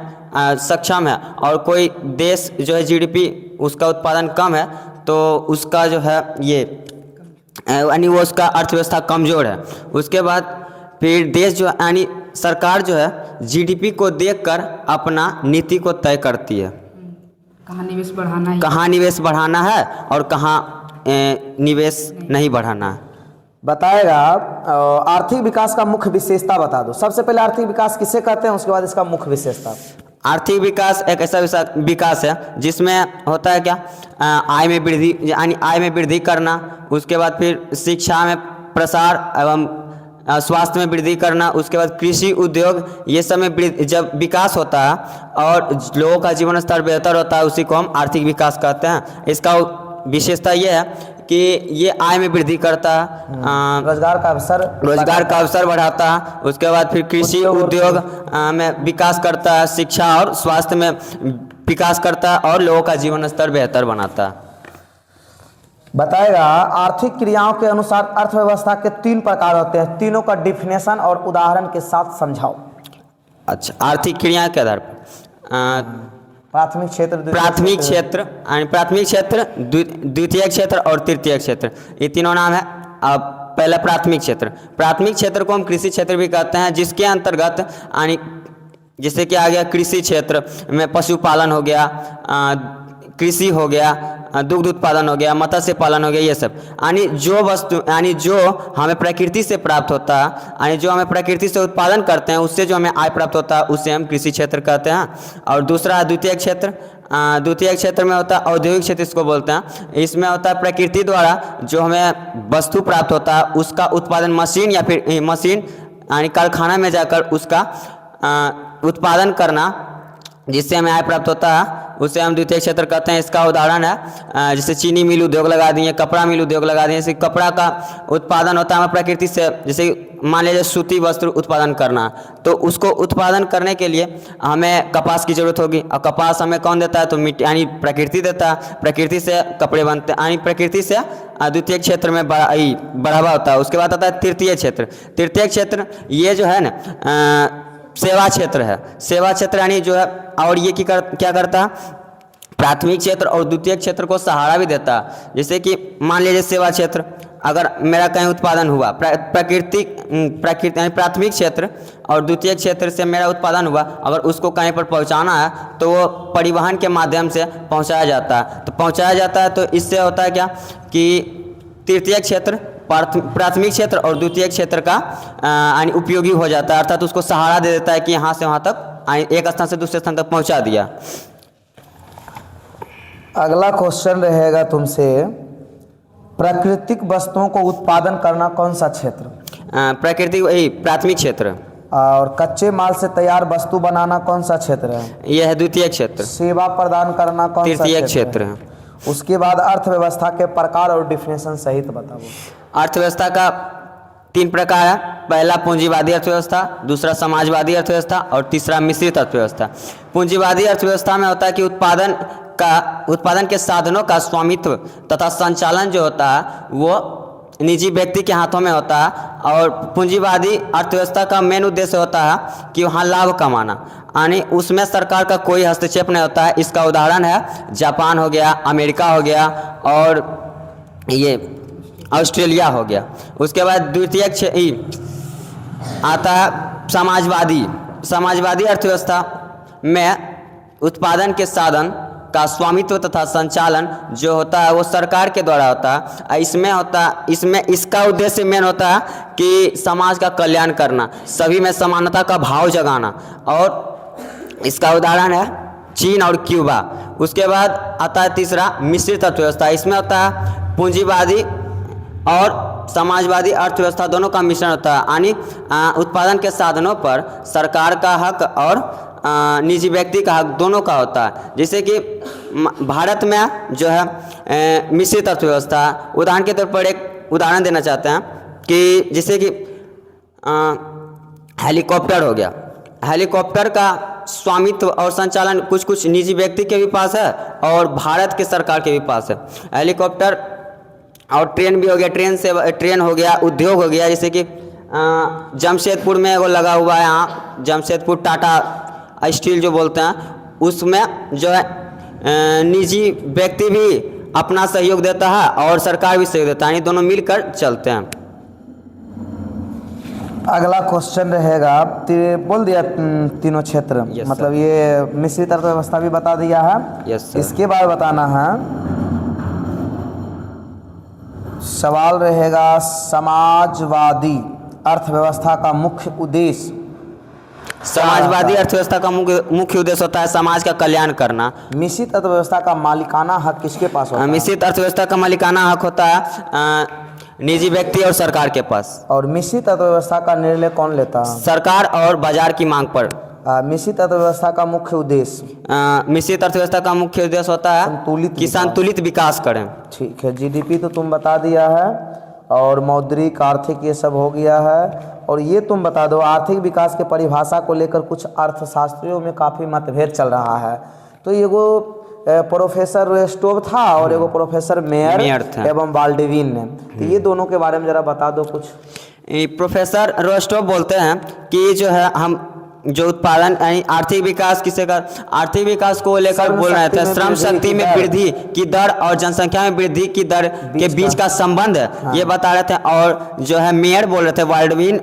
सक्षम है, और कोई देश जो है जीडीपी उसका उत्पादन कम है तो उसका जो है ये यानी वो उसका अर्थव्यवस्था कमज़ोर है। उसके बाद फिर देश जो यानी सरकार जो है जीडीपी को देखकर अपना नीति को तय करती है,
कहाँ निवेश बढ़ाना है,
कहाँ निवेश बढ़ाना है और कहाँ निवेश नहीं बढ़ाना है।
बताएगा। आर्थिक विकास का मुख्य विशेषता बता दो। सबसे पहले आर्थिक विकास किसे कहते हैं, उसके बाद इसका मुख्य विशेषता।
आर्थिक विकास एक ऐसा विकास है जिसमें होता है क्या, आय में वृद्धि, यानी आय में वृद्धि करना, उसके बाद फिर शिक्षा में प्रसार एवं स्वास्थ्य में वृद्धि करना, उसके बाद कृषि उद्योग, ये सब में जब विकास होता है और लोगों का जीवन स्तर बेहतर होता है, उसी को हम आर्थिक विकास कहते हैं। इसका विशेषता ये है कि ये आय में वृद्धि करता है, रोजगार का अवसर बढ़ाता है, उसके बाद फिर कृषि उद्योग में विकास करता है, शिक्षा और स्वास्थ्य में विकास करता है और लोगों का जीवन स्तर बेहतर बनाता है।
बताएगा। आर्थिक क्रियाओं के अनुसार अर्थव्यवस्था के 3 प्रकार होते हैं, तीनों का डिफिनेशन और उदाहरण के साथ समझाओ।
अच्छा, आर्थिक क्रिया के आधार पर
प्राथमिक क्षेत्र,
प्राथमिक क्षेत्र, द्वितीय क्षेत्र और तृतीय क्षेत्र, ये तीनों नाम है। अब पहला प्राथमिक क्षेत्र को हम कृषि क्षेत्र भी कहते हैं, जिसके अंतर्गत यानी जैसे कि आ गया कृषि क्षेत्र में पशुपालन हो गया, कृषि हो गया, दुग्ध उत्पादन हो गया, मत्स्य पालन हो गया, ये सब यानी जो वस्तु यानी जो हमें प्रकृति से प्राप्त होता है, यानी जो हमें प्रकृति से उत्पादन करते हैं उससे जो हमें आय प्राप्त होता है उसे हम कृषि क्षेत्र कहते हैं। और दूसरा द्वितीय क्षेत्र में होता है औद्योगिक क्षेत्र, इसको बोलते हैं। इसमें होता है प्रकृति द्वारा जो हमें वस्तु प्राप्त होता है उसका उत्पादन मशीन या फिर मशीन यानी कारखाना में जाकर उसका उत्पादन करना, जिससे हमें आय प्राप्त होता है, उसे हम द्वितीय क्षेत्र कहते हैं। इसका उदाहरण है जैसे चीनी मिल उद्योग लगा दिए, कपड़ा मिल उद्योग लगा दिए। जैसे कपड़ा का उत्पादन होता है हमें प्रकृति से, जैसे मान लीजिए सूती वस्त्र उत्पादन करना, तो उसको उत्पादन करने के लिए हमें कपास की जरूरत होगी, और कपास हमें कौन देता है, तो मिट्टी यानी प्रकृति देता है, प्रकृति से कपड़े बनते हैं, यानी प्रकृति से द्वितीय क्षेत्र में बढ़ावा होता है। उसके बाद आता है तृतीय क्षेत्र, ये जो है ना सेवा क्षेत्र है। सेवा क्षेत्र यानी जो है, और ये क्या करता है, प्राथमिक क्षेत्र और द्वितीयक क्षेत्र को सहारा भी देता है। जैसे कि मान लीजिए सेवा क्षेत्र, अगर मेरा कहीं उत्पादन हुआ, प्रकृति यानी प्राथमिक क्षेत्र और द्वितीयक क्षेत्र से मेरा उत्पादन हुआ, अगर उसको कहीं पर पहुंचाना है तो वो परिवहन के माध्यम से पहुंचाया जाता है। तो पहुंचाया जाता है तो इससे होता है क्या कि तृतीयक क्षेत्र, प्राथमिक क्षेत्र और द्वितीयक क्षेत्र का यानी उपयोगी हो जाता है, अर्थात उसको सहारा दे देता है कि यहाँ से वहाँ तक, एक स्थान से दूसरे स्थान तक पहुँचा दिया।
अगला क्वेश्चन रहेगा तुमसे, प्राकृतिक वस्तुओं को उत्पादन करना कौन सा क्षेत्र?
प्राकृतिक वही प्राथमिक क्षेत्र।
और कच्चे माल से तैयार वस्तु बनाना कौन सा क्षेत्र है?
यह है द्वितीय क्षेत्र।
सेवा प्रदान करना कौन सा
तृतीय क्षेत्र है।
उसके बाद अर्थव्यवस्था के प्रकार और डिफिनेशन सहित बताओ।
अर्थव्यवस्था का 3 प्रकार है। पहला पूंजीवादी अर्थव्यवस्था, दूसरा समाजवादी अर्थव्यवस्था और तीसरा मिश्रित अर्थव्यवस्था। पूंजीवादी अर्थव्यवस्था में होता है कि उत्पादन के साधनों का स्वामित्व तथा संचालन जो होता है वो निजी व्यक्ति के हाथों में होता है। और पूंजीवादी अर्थव्यवस्था का मेन उद्देश्य होता है कि वहाँ लाभ कमाना, यानी उसमें सरकार का कोई हस्तक्षेप नहीं होता है। इसका उदाहरण है जापान हो गया, अमेरिका हो गया और ये ऑस्ट्रेलिया हो गया। उसके बाद द्वितीय आता है समाजवादी अर्थव्यवस्था में उत्पादन के साधन का स्वामित्व तथा संचालन जो होता है वो सरकार के द्वारा होता है। इसमें इसका उद्देश्य मेन होता है कि समाज का कल्याण करना, सभी में समानता का भाव जगाना, और इसका उदाहरण है चीन और क्यूबा। उसके बाद आता है तीसरा मिश्रित अर्थव्यवस्था। इसमें होता है पूंजीवादी और समाजवादी अर्थव्यवस्था दोनों का मिश्रण होता है, यानी उत्पादन के साधनों पर सरकार का हक और निजी व्यक्ति का हक दोनों का होता है। जैसे कि भारत में जो है मिश्रित अर्थव्यवस्था, उदाहरण के तौर पर एक उदाहरण देना चाहते हैं कि जैसे कि हेलीकॉप्टर हो गया। हेलीकॉप्टर का स्वामित्व और संचालन कुछ निजी व्यक्ति के भी पास है और भारत के सरकार के भी पास है। हेलीकॉप्टर और ट्रेन भी हो गया, ट्रेन हो गया, उद्योग हो गया। जैसे कि जमशेदपुर में वो लगा हुआ है, यहाँ जमशेदपुर टाटा स्टील जो बोलते हैं, उसमें जो है निजी व्यक्ति भी अपना सहयोग देता है और सरकार भी सहयोग देता है, यानी दोनों मिलकर चलते हैं।
अगला क्वेश्चन रहेगा, बोल दिया तीनों क्षेत्र, मतलब ये मिश्रित अर्थव्यवस्था भी बता दिया है।
Yes sir.
इसके बाद बताना है, सवाल रहेगा समाजवादी अर्थव्यवस्था का मुख्य उद्देश्य।
समाजवादी अर्थव्यवस्था का मुख्य उद्देश्य होता है समाज का कल्याण करना।
मिश्रित अर्थव्यवस्था का मालिकाना हक किसके पास होता है?
मिश्रित अर्थव्यवस्था का मालिकाना हक होता है निजी व्यक्ति और सरकार के पास।
और मिश्रित अर्थव्यवस्था का निर्णय कौन लेता है?
सरकार और बाजार की मांग पर।
मिश्रित अर्थव्यवस्था का मुख्य उद्देश्य?
मिश्रित अर्थव्यवस्था का मुख्य उद्देश्य होता है कि संतुलित विकास करें।
ठीक है, जीडीपी तो तुम बता दिया है, और मौद्रिक आर्थिक ये सब हो गया है। और ये तुम बता दो, आर्थिक विकास के परिभाषा को लेकर कुछ अर्थशास्त्रियों में काफ़ी मतभेद चल रहा है। तो ये वो प्रोफेसर रोस्टोव था और एगो प्रोफेसर मेयर एवं बाल्डविन ने, तो ये दोनों के बारे में जरा बता दो कुछ।
प्रोफेसर रोस्टोव बोलते हैं कि जो है हम जो उत्पादन यानी आर्थिक विकास किसे कर, आर्थिक विकास को लेकर बोल रहे थे श्रम शक्ति में वृद्धि की दर और जनसंख्या में वृद्धि की दर के बीच का संबंध ये बता रहे थे। और जो है मेयर बोल रहे थे बाल्डविन,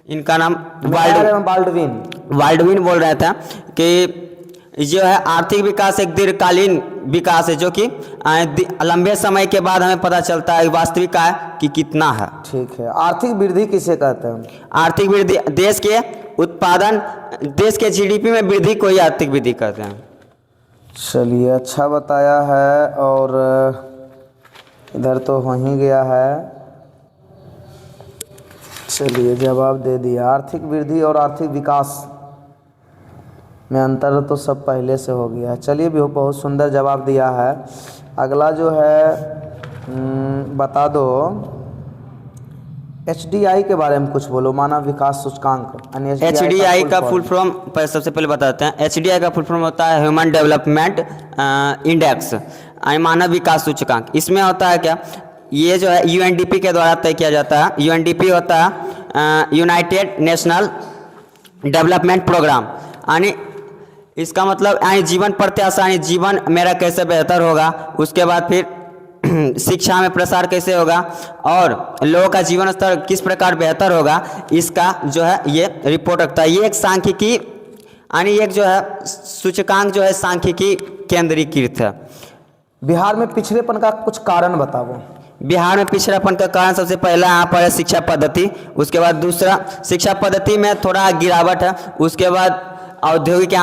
इनका नाम बाल्डविन बोल रहे थे कि जो है आर्थिक विकास एक दीर्घकालीन विकास है जो कि लंबे समय के बाद हमें पता चलता है वास्तविक है कि कितना है।
ठीक है, आर्थिक वृद्धि किसे कहते हैं?
आर्थिक वृद्धि देश के उत्पादन, देश के जीडीपी में वृद्धि को ही आर्थिक वृद्धि कहते हैं।
चलिए, अच्छा बताया है। और इधर तो हो ही गया है, चलिए जवाब दे दिया। आर्थिक वृद्धि और आर्थिक विकास में अंतर तो सब पहले से हो गया है। चलिए, भी बहुत सुंदर जवाब दिया है। अगला जो है बता दो, HDI के बारे में कुछ बोलो, मानव विकास सूचकांक।
HDI का फुल फॉर्म सबसे पहले बताते हैं। HDI का फुल फॉर्म होता है ह्यूमन डेवलपमेंट इंडेक्स, मानव विकास सूचकांक। इसमें होता है क्या, ये जो है UNDP के द्वारा तय किया जाता है। UNDP होता है यूनाइटेड नेशनल डेवलपमेंट प्रोग्राम, यानी इसका मतलब यानी जीवन प्रत्याशा यानी जीवन मेरा कैसे बेहतर होगा, उसके बाद फिर शिक्षा में प्रसार कैसे होगा और लोगों का जीवन स्तर किस प्रकार बेहतर होगा, इसका जो है ये रिपोर्ट रखता है। ये एक सांख्यिकी यानी एक जो है सूचकांक जो है सांख्यिकी केंद्रीकृत है।
बिहार में पिछड़ेपन का कुछ कारण बताओ।
बिहार में पिछड़ापन का कारण सबसे पहला यहाँ पर है शिक्षा पद्धति, उसके बाद दूसरा शिक्षा पद्धति में थोड़ा गिरावट है, उसके बाद औद्योगिक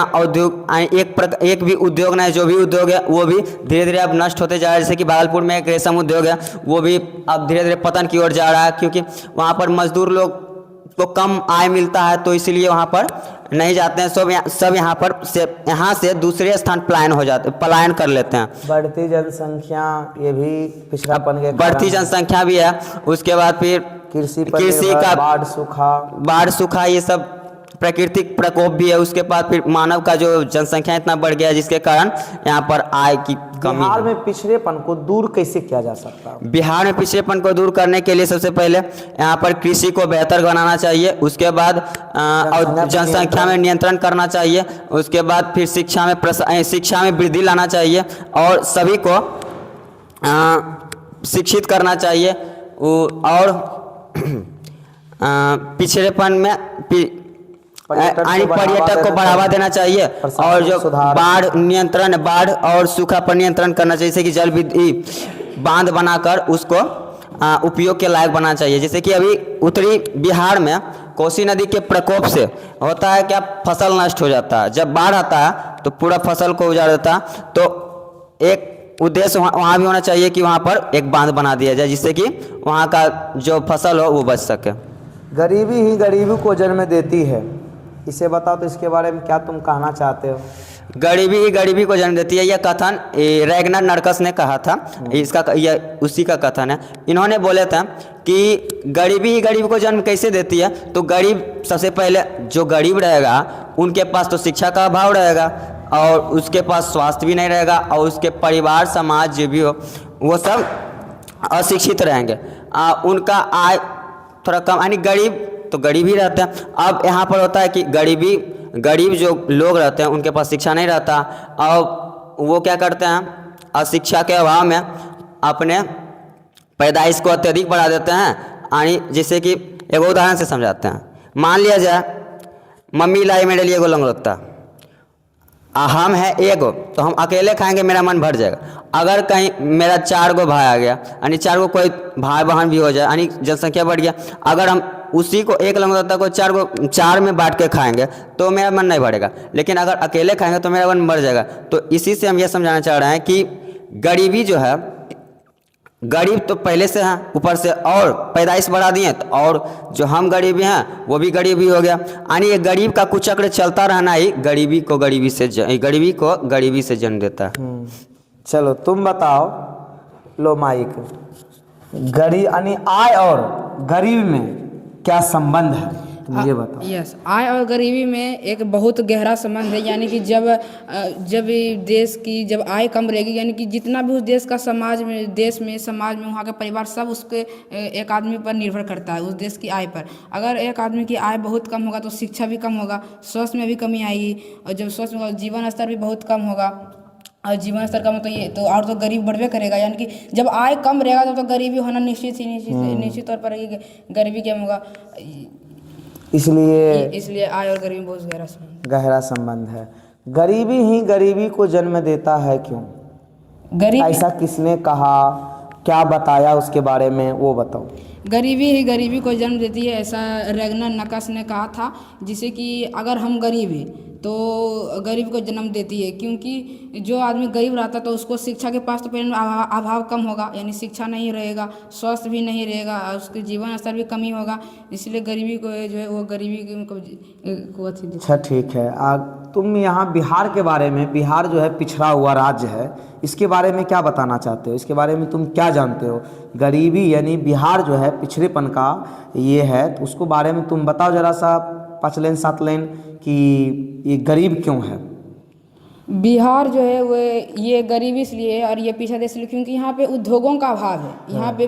एक भी उद्योग नहीं, जो भी उद्योग है वो भी धीरे धीरे अब नष्ट होते जा रहा है। जैसे कि भागलपुर में एक रेशम उद्योग है, वो भी अब धीरे धीरे पतन की ओर जा रहा है, क्योंकि वहाँ पर मजदूर लोग को कम आय मिलता है, तो इसलिए वहाँ पर नहीं जाते हैं। सब यहाँ से दूसरे स्थान पलायन कर लेते हैं।
बढ़ती जनसंख्या ये भी पिछड़ापन के
बढ़ती जनसंख्या भी है, उसके बाद फिर कृषि का बाढ़ सूखा ये सब प्राकृतिक प्रकोप भी है, उसके बाद फिर मानव का जो जनसंख्या इतना बढ़ गया है जिसके कारण यहाँ पर आय की कमी।
बिहार में पिछड़ेपन को दूर कैसे किया जा सकता है?
बिहार में पिछड़ेपन को दूर करने के लिए सबसे पहले यहाँ पर कृषि को बेहतर बनाना चाहिए, उसके बाद जनसंख्या में नियंत्रण करना चाहिए, उसके बाद फिर शिक्षा में वृद्धि लाना चाहिए और सभी को शिक्षित करना चाहिए और पिछड़ेपन में पर्यटक को बढ़ावा देना चाहिए और जो बाढ़ और सूखा पर नियंत्रण करना चाहिए, जैसे कि जल विद्युत बांध बनाकर उसको उपयोग के लायक बनाना चाहिए। जैसे कि अभी उत्तरी बिहार में कोसी नदी के प्रकोप से होता है क्या, फसल नष्ट हो जाता है। जब बाढ़ आता है तो पूरा फसल को उजाड़ देता है, तो एक उद्देश्य वहाँ भी होना चाहिए कि वहाँ पर एक बांध बना दिया जाए, जिससे कि वहाँ का जो फसल हो वो बच सके।
गरीबी ही गरीबी को जन्म देती है, इसे बताओ तो इसके बारे में क्या तुम कहना चाहते हो?
गरीबी ही गरीबी को जन्म देती है, यह कथन रैगनर नर्कस ने कहा था, यह उसी का कथन है। इन्होंने बोले थे कि गरीबी ही गरीबी को जन्म कैसे देती है, तो गरीब सबसे पहले जो गरीब रहेगा उनके पास तो शिक्षा का अभाव रहेगा और उसके पास स्वास्थ्य भी नहीं रहेगा और उसके परिवार समाज जो भी हो वो सब अशिक्षित रहेंगे, उनका आय थोड़ा कम, यानी गरीब तो गरीब ही रहते हैं। अब यहाँ पर होता है कि गरीब जो लोग रहते हैं उनके पास शिक्षा नहीं रहता और वो क्या करते हैं, अशिक्षा के अभाव में अपने पैदाइश को अत्यधिक बढ़ा देते हैं। यानी जैसे कि एक उदाहरण से समझाते हैं, मान लिया जाए मम्मी लाई मेरे लिए एगो लंगड़ोता, हम है एगो, तो हम अकेले खाएंगे मेरा मन भर जाएगा। अगर कहीं मेरा 4 गो भाई आ गया, यानी 4 गो कोई भाई बहन भी हो जाए, यानी जनसंख्या बढ़ गया, अगर हम उसी को एक लंगड़ोता को 4 में बांट के खाएंगे तो मेरा मन नहीं भरेगा, लेकिन अगर अकेले खाएंगे तो मेरा मन भर जाएगा। तो इसी से हम यह समझाना चाह रहे हैं कि गरीबी जो है, गरीब तो पहले से हैं, ऊपर से और पैदाइश बढ़ा दिए तो और जो हम गरीबी हैं वो भी गरीबी हो गया। यानी ये गरीब का कुचक्र चलता रहना ही गरीबी को गरीबी से जन्म देता है।
चलो तुम बताओ, लो माइक, गरीब यानी आय और गरीबी में क्या संबंध है, मुझे बताओ।
यस, आय और गरीबी में एक बहुत गहरा संबंध है। यानी कि जब देश की जब आय कम रहेगी, यानी कि जितना भी उस देश का समाज में वहाँ का परिवार सब उसके एक आदमी पर निर्भर करता है, उस देश की आय पर। अगर एक आदमी की आय बहुत कम होगा तो शिक्षा भी कम होगा, स्वास्थ्य में भी कमी आएगी, और जब स्वास्थ्य में जीवन स्तर भी बहुत कम होगा, और जीवन स्तर कम तो ये तो और तो गरीब बढ़वे करेगा। यानी कि जब आय कम रहेगा तो गरीबी होना निश्चित तौर पर गरीबी क्या होगा। इसलिए आय और गरीबी बहुत
गहरा संबंध है। गरीबी ही गरीबी को जन्म देता है, क्यों? ऐसा किसने कहा, क्या बताया उसके बारे में वो बताओ।
गरीबी ही गरीबी को जन्म देती है, ऐसा रैगनर नर्कस ने कहा था, जिससे कि अगर हम गरीब हैं तो गरीब को जन्म देती है, क्योंकि जो आदमी गरीब रहता तो उसको शिक्षा के पास तो पहले अभाव कम होगा, यानी शिक्षा नहीं रहेगा, स्वास्थ्य भी नहीं रहेगा, और उसके जीवन स्तर भी कमी होगा, इसलिए गरीबी को जो है वो गरीबी को
अच्छा ठीक है। तुम यहाँ बिहार के बारे में, बिहार जो है पिछड़ा हुआ राज्य है, इसके बारे में क्या बताना चाहते हो, इसके बारे में तुम क्या जानते हो? गरीबी यानी बिहार जो है पिछड़ेपन का ये है, तो उसको बारे में तुम बताओ जरा सा 5 लाइन 7 लाइन कि ये गरीब क्यों है।
बिहार जो है वो ये गरीबी इसलिए है और ये पीछा देश इसलिए क्योंकि यहाँ पे उद्योगों का अभाव है। यहाँ पे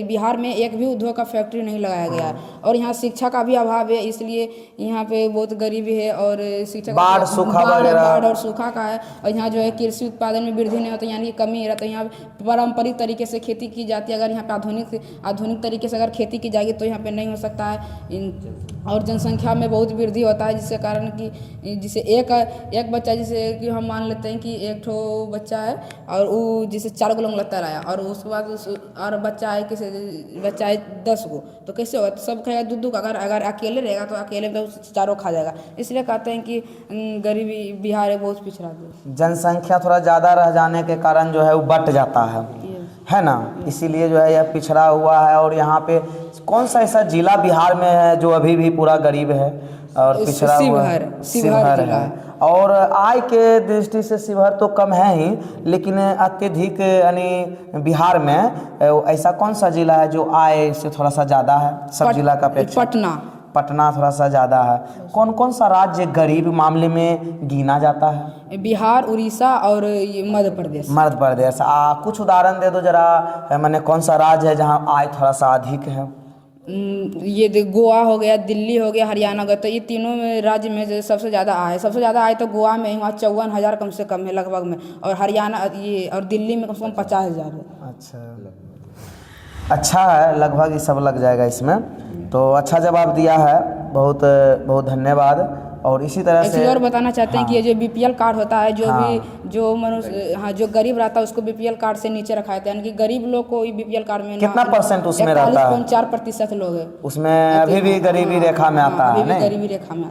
बिहार में एक भी उद्योग का फैक्ट्री नहीं लगाया गया है और यहाँ शिक्षा का भी अभाव है, इसलिए यहाँ पे बहुत गरीबी है और शिक्षा का
बाढ़ सूखा वगैरह
बाढ़ और सूखा का है। और यहाँ जो है कृषि उत्पादन में वृद्धि नहीं होता, यानी कि कमी है। तो यहाँ पारंपरिक तरीके से खेती की जाती है। अगर यहाँ पे आधुनिक तरीके से अगर खेती की जाएगी तो यहाँ पे नहीं हो सकता है। और जनसंख्या में बहुत वृद्धि होता है, जिसके कारण कि जिसे एक बच्चा, जैसे कि हम मान लेते हैं कि एक ठो बच्चा है और वो जैसे 4 गो लोग लगता रहा और उसके बाद और बच्चा है 10 गो, तो कैसे होगा? तो सब खाएगा दूध का। अगर अकेले रहेगा तो अकेले तो चारों खा जाएगा। इसलिए कहते हैं कि गरीबी बिहार है बहुत पिछड़ा देश।
जनसंख्या थोड़ा ज़्यादा रह जाने के कारण जो है वो बट जाता है ना, इसीलिए जो है यह पिछड़ा हुआ है। और यहाँ पे कौन सा ऐसा जिला बिहार में है जो अभी भी पूरा गरीब है और पिछड़ा हुआ है? शिवहर है। और आय के दृष्टि से शिवहर तो कम है ही, लेकिन अत्यधिक यानी बिहार में ऐसा कौन सा जिला है जो आय से थोड़ा सा ज़्यादा है सब जिला का अपेक्षा? पटना थोड़ा सा ज़्यादा है। कौन कौन सा राज्य गरीब मामले में गिना जाता है?
बिहार, उड़ीसा और ये मध्य प्रदेश।
कुछ उदाहरण दे दो जरा, मैंने कौन सा राज्य है जहाँ आय थोड़ा सा अधिक है?
ये गोवा हो गया, दिल्ली हो गया, हरियाणा हो गया। तो ये तीनों में राज्य में जो सबसे ज़्यादा आय तो गोवा में ही, वहाँ 54,000 कम से कम है लगभग में। और हरियाणा ये और दिल्ली में कम से कम 50,000 है।
अच्छा है, लगभग ये सब लग जाएगा इसमें। तो अच्छा जवाब दिया है, बहुत बहुत धन्यवाद। और इसी तरह से
और बताना चाहते हैं कि ये जो बीपीएल कार्ड होता है, जो मनुष्य जो गरीब रहता है उसको बीपीएल कार्ड से नीचे रखा जाता है, यानी कि गरीब लोग को बीपीएल कार्ड में
कितना % उसमें रहता है?
41.4% लोग है उसमें
अभी भी गरीबी रेखा में आता है।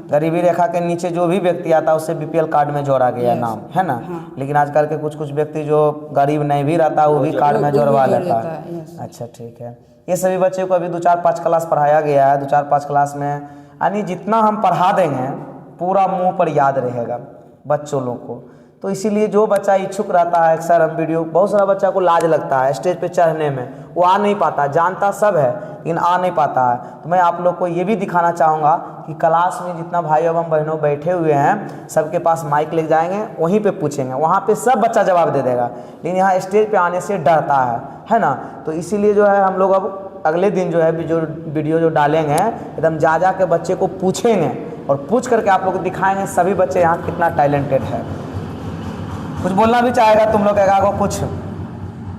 गरीबी
रेखा के नीचे जो भी व्यक्ति आता है उससे बीपीएल कार्ड में जोड़ा गया नाम है ना। लेकिन आजकल के कुछ व्यक्ति जो गरीब नहीं भी रहता वो भी कार्ड में जोड़वा लेता है। अच्छा, ठीक है। ये सभी बच्चे को अभी 2, 4, 5 क्लास पढ़ाया गया है। 2, 4, 5 क्लास में यानी जितना हम पढ़ा देंगे पूरा मुंह पर याद रहेगा बच्चों लोग को। तो इसीलिए जो बच्चा इच्छुक रहता है, अक्सर हम वीडियो, बहुत सारा बच्चा को लाज लगता है स्टेज पे चढ़ने में, वो आ नहीं पाता, जानता सब है लेकिन आ नहीं पाता है। तो मैं आप लोग को ये भी दिखाना चाहूँगा कि क्लास में जितना भाई एवं बहनों बैठे हुए हैं सबके पास माइक ले जाएंगे, वहीं पे पूछेंगे, वहाँ पे सब बच्चा जवाब दे देगा। लेकिन यहाँ स्टेज पे आने से डरता है ना। तो इसीलिए जो है हम लोग अब अगले दिन जो है वीडियो जो डालेंगे एकदम जा के बच्चे को पूछेंगे और पूछ करके आप लोग को दिखाएंगे सभी बच्चे यहाँ कितना टैलेंटेड है। कुछ बोलना भी चाहेगा तुम लोग को, कुछ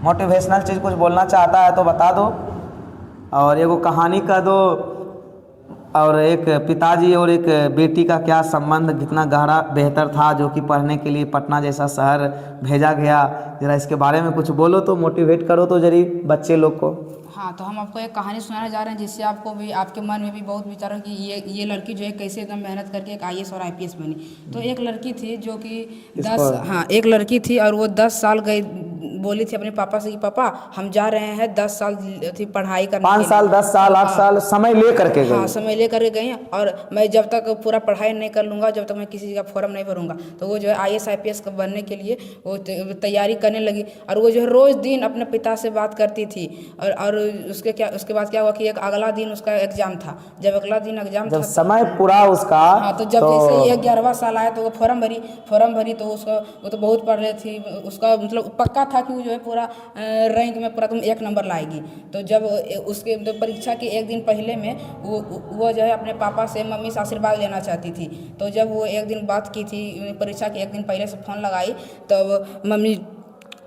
मोटिवेशनल चीज़ कुछ बोलना चाहता है तो बता दो, और एगो कहानी का दो, और एक पिताजी और एक बेटी का क्या संबंध कितना गहरा बेहतर था जो कि पढ़ने के लिए पटना जैसा शहर भेजा गया। जरा इसके बारे में कुछ बोलो तो, मोटिवेट करो तो जरी बच्चे लोग को।
हाँ, तो हम आपको एक कहानी सुनाने जा रहे हैं जिससे आपको भी, आपके मन में भी बहुत विचार हो कि ये लड़की जो है कैसे एकदम मेहनत करके एक IAS और IPS बनी। तो एक लड़की थी जो कि एक लड़की थी और वो 10 साल गई, बोली थी अपने पापा से कि पापा हम जा रहे हैं 10 साल थी पढ़ाई करने,
5 साल 10 साल 8 साल समय ले करके गई।
हाँ, समय ले करके गई और मैं जब तक पूरा पढ़ाई नहीं कर लूँगा, जब तक मैं किसी का फॉर्म नहीं भरूँगा। तो वो जो है IAS IPS का बनने के लिए वो तैयारी करने लगी और वो जो है रोज़ दिन अपने पिता से बात करती थी। और उसके बाद क्या हुआ कि एक अगला दिन उसका एग्जाम था। जब अगला दिन एग्जाम था,
समय पूरा उसका,
हाँ, तो जब जैसे 11वां साल आया तो वो फॉर्म भरी तो वो तो बहुत पढ़ रही थी, उसका मतलब पक्का था कि वो जो है पूरा रैंक में पूरा तुम 1 नंबर लाएगी। तो जब उसके परीक्षा के एक दिन पहले में वो जो है अपने पापा से, मम्मी से आशीर्वाद लेना चाहती थी। तो जब वो एक दिन बात की थी, परीक्षा के एक दिन पहले से फ़ोन लगाई, तब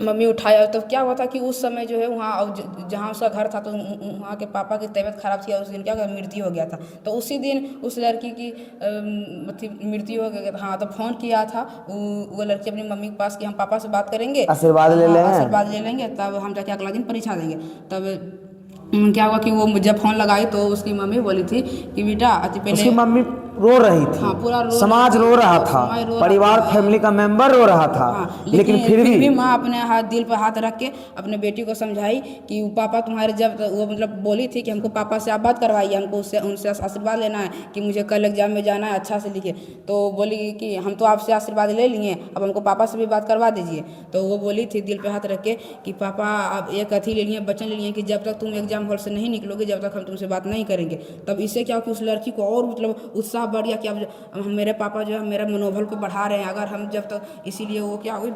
मम्मी उठाया। तो क्या हुआ था कि उस समय जो है वहाँ जहाँ उसका घर था तो वहाँ के पापा की तबीयत खराब थी और उस दिन क्या मृत्यु हो गया था। तो उसी दिन उस लड़की की मृत्यु हो गया था। हाँ, तो फ़ोन किया था वो लड़की अपनी मम्मी के पास कि हम पापा से बात करेंगे, आशीर्वाद ले लेंगे, तब हम जाके अगला दिन परीक्षा देंगे। तब क्या हुआ कि वो जब फ़ोन लगाई तो उसकी मम्मी बोली थी कि बेटा पहले,
उसकी मम्मी रो रही थी,
हाँ, पूरा
समाज रो रहा था, परिवार फैमिली का मेंबर रो रहा था, हाँ, लेकिन फिर भी
माँ अपने दिल पर हाथ रख के अपने बेटी को समझाई कि पापा तुम्हारे, जब वो मतलब बोली थी कि हमको पापा से आप बात करवाइए, हमको उनसे आशीर्वाद लेना है कि मुझे कल एग्जाम में जाना है, अच्छा से लिखे। तो बोली कि हम तो आपसे आशीर्वाद ले लिए, अब हमको पापा से भी बात करवा दीजिए। तो वो बोली थी दिल पे हाथ रख के कि पापा आप एक अथी ले लिए, वचन ले लिए कि जब तक तुम एग्जाम हॉल से नहीं निकलोगे, जब तक हम तुमसे बात नहीं करेंगे। तब इससे क्या हो कि उस लड़की को और मतलब उत्साह बढ़ गया कि अब मेरे पापा जो है मेरे मनोबल को बढ़ा रहे हैं, अगर हम जब तक इसीलिए वो क्या हुई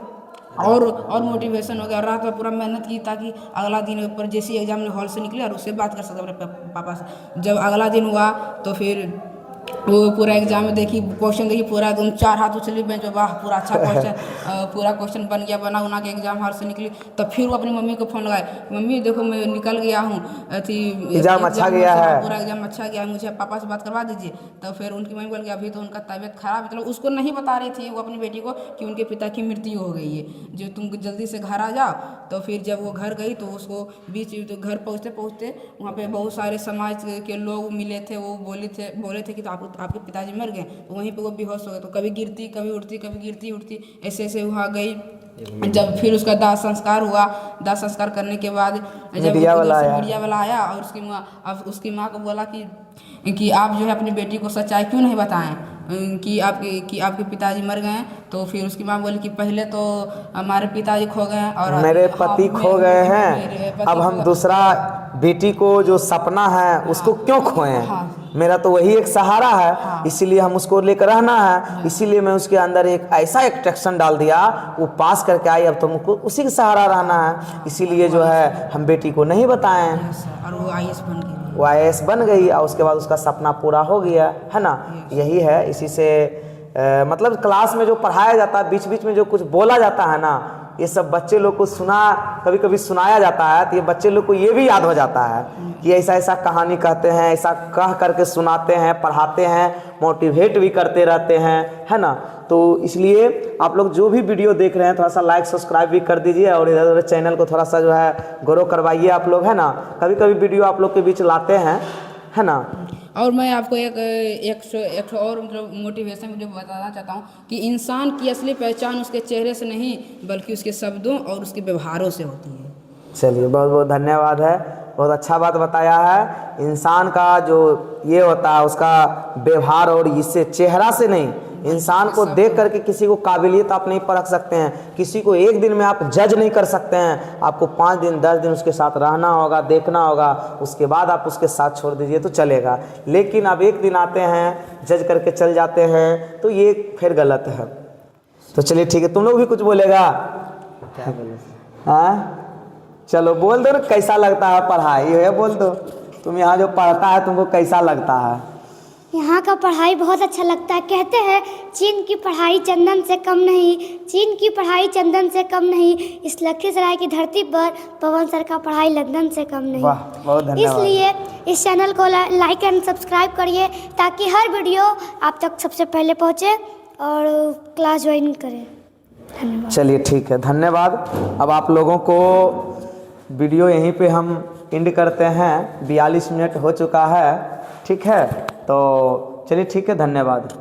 और मोटिवेशन हो गया। रात में पूरा मेहनत की ताकि अगला दिन पर जैसे एग्जाम हॉल से निकले और उससे बात कर सकते अपने पापा से। जब अगला दिन हुआ तो फिर वो पूरा एग्जाम में देखी, क्वेश्चन देखी, पूरा एकदम 4 हाथ उछली बेंच पे, वाह पूरा अच्छा क्वेश्चन, पूरा क्वेश्चन बन गया, बना उना के एग्जाम हॉल से निकली। तब फिर वो अपनी मम्मी को फ़ोन लगाए, मम्मी देखो मैं निकल गया हूँ,
एग्जाम अच्छा गया है,
पूरा एग्जाम अच्छा गया है, मुझे पापा से बात करवा दीजिए। तो फिर उनकी मम्मी बोल गया अभी तो उनका तबीयत खराब, मतलब उसको नहीं बता रही थी वो अपनी बेटी को कि उनके पिता की मृत्यु हो गई है, जो तुम जल्दी से घर आ जाओ। तो फिर जब वो घर गई तो उसको बीच तो घर पहुँचते पहुँचते वहाँ पे बहुत सारे समाज के लोग मिले थे, वो बोले थे कि तो आपके पिताजी मर गए। तो वहीं पे वो बेहोश हो गए, तो कभी गिरती कभी उठती, कभी गिरती उठती, ऐसे ऐसे वहाँ गई। जब फिर उसका दाह संस्कार हुआ, दाह संस्कार करने के बाद जब मीडिया वाला आया और उसकी माँ को बोला कि आप जो है अपनी बेटी को सच्चाई क्यों नहीं बताएं कि आपके पिताजी मर गए। तो फिर उसकी माँ बोली कि पहले तो हमारे पिताजी खो गए और
मेरे पति खो गए हैं, अब हम दूसरा बेटी को जो सपना है उसको क्यों खोएं, मेरा तो वही एक सहारा है, इसीलिए हम उसको लेकर रहना है, इसीलिए मैं उसके अंदर एक ऐसा अट्रैक्शन डाल दिया, वो पास करके आई, अब तो हमको उसी का सहारा रहना है, इसीलिए जो है हम बेटी को नहीं बताएं।
और वो IAS बन गई,
वो IAS बन गई और उसके बाद उसका सपना पूरा हो गया है ना। यही है, इसी से मतलब क्लास में जो पढ़ाया जाता है, बीच बीच में जो कुछ बोला जाता है ना, ये सब बच्चे लोग को कभी कभी सुनाया जाता है, तो ये बच्चे लोग को ये भी याद हो जाता है कि ऐसा ऐसा कहानी कहते हैं, ऐसा कह करके सुनाते हैं, पढ़ाते हैं, मोटिवेट भी करते रहते हैं, है ना। तो इसलिए आप लोग जो भी वीडियो देख रहे हैं थोड़ा सा लाइक सब्सक्राइब भी कर दीजिए और इधर उधर चैनल को थोड़ा सा जो है ग्रो करवाइए आप लोग, है ना। कभी कभी वीडियो आप लोग के बीच लाते हैं, है ना।
और मैं आपको एक और मतलब मोटिवेशन वीडियो बताना चाहता हूँ कि इंसान की असली पहचान उसके चेहरे से नहीं बल्कि उसके शब्दों और उसके व्यवहारों से होती है।
चलिए बहुत बहुत धन्यवाद है, बहुत अच्छा बात बताया है। इंसान का जो ये होता है उसका व्यवहार और इससे चेहरा से नहीं, इंसान को देख करके किसी को काबिलियत आप नहीं परख सकते हैं, किसी को एक दिन में आप जज नहीं कर सकते हैं, आपको 5 दिन 10 दिन उसके साथ रहना होगा, देखना होगा, उसके बाद आप उसके साथ छोड़ दीजिए तो चलेगा। लेकिन आप एक दिन आते हैं जज करके चल जाते हैं तो ये फिर गलत है। तो चलिए ठीक है, तुम लोग भी कुछ बोलेगा क्या बोले? हाँ चलो बोल दो ना, कैसा लगता है पढ़ाई, ये बोल दो, तुम यहाँ जो पढ़ता है तुमको कैसा लगता है?
यहाँ का पढ़ाई बहुत अच्छा लगता है। कहते हैं चीन की पढ़ाई चंदन से कम नहीं, चीन की पढ़ाई चंदन से कम नहीं, इस लखीसराय की धरती पर पवन सर का पढ़ाई लंदन से कम नहीं।
वाह बहुत धन्यवाद।
इसलिए इस चैनल को लाइक एंड सब्सक्राइब करिए ताकि हर वीडियो आप तक सबसे पहले पहुँचे और क्लास ज्वाइन करें। धन्यवाद। चलिए
ठीक है, धन्यवाद। अब आप लोगों को वीडियो यहीं पे हम एंड करते हैं, 42 मिनट हो चुका है, ठीक है। तो चलिए ठीक है, धन्यवाद।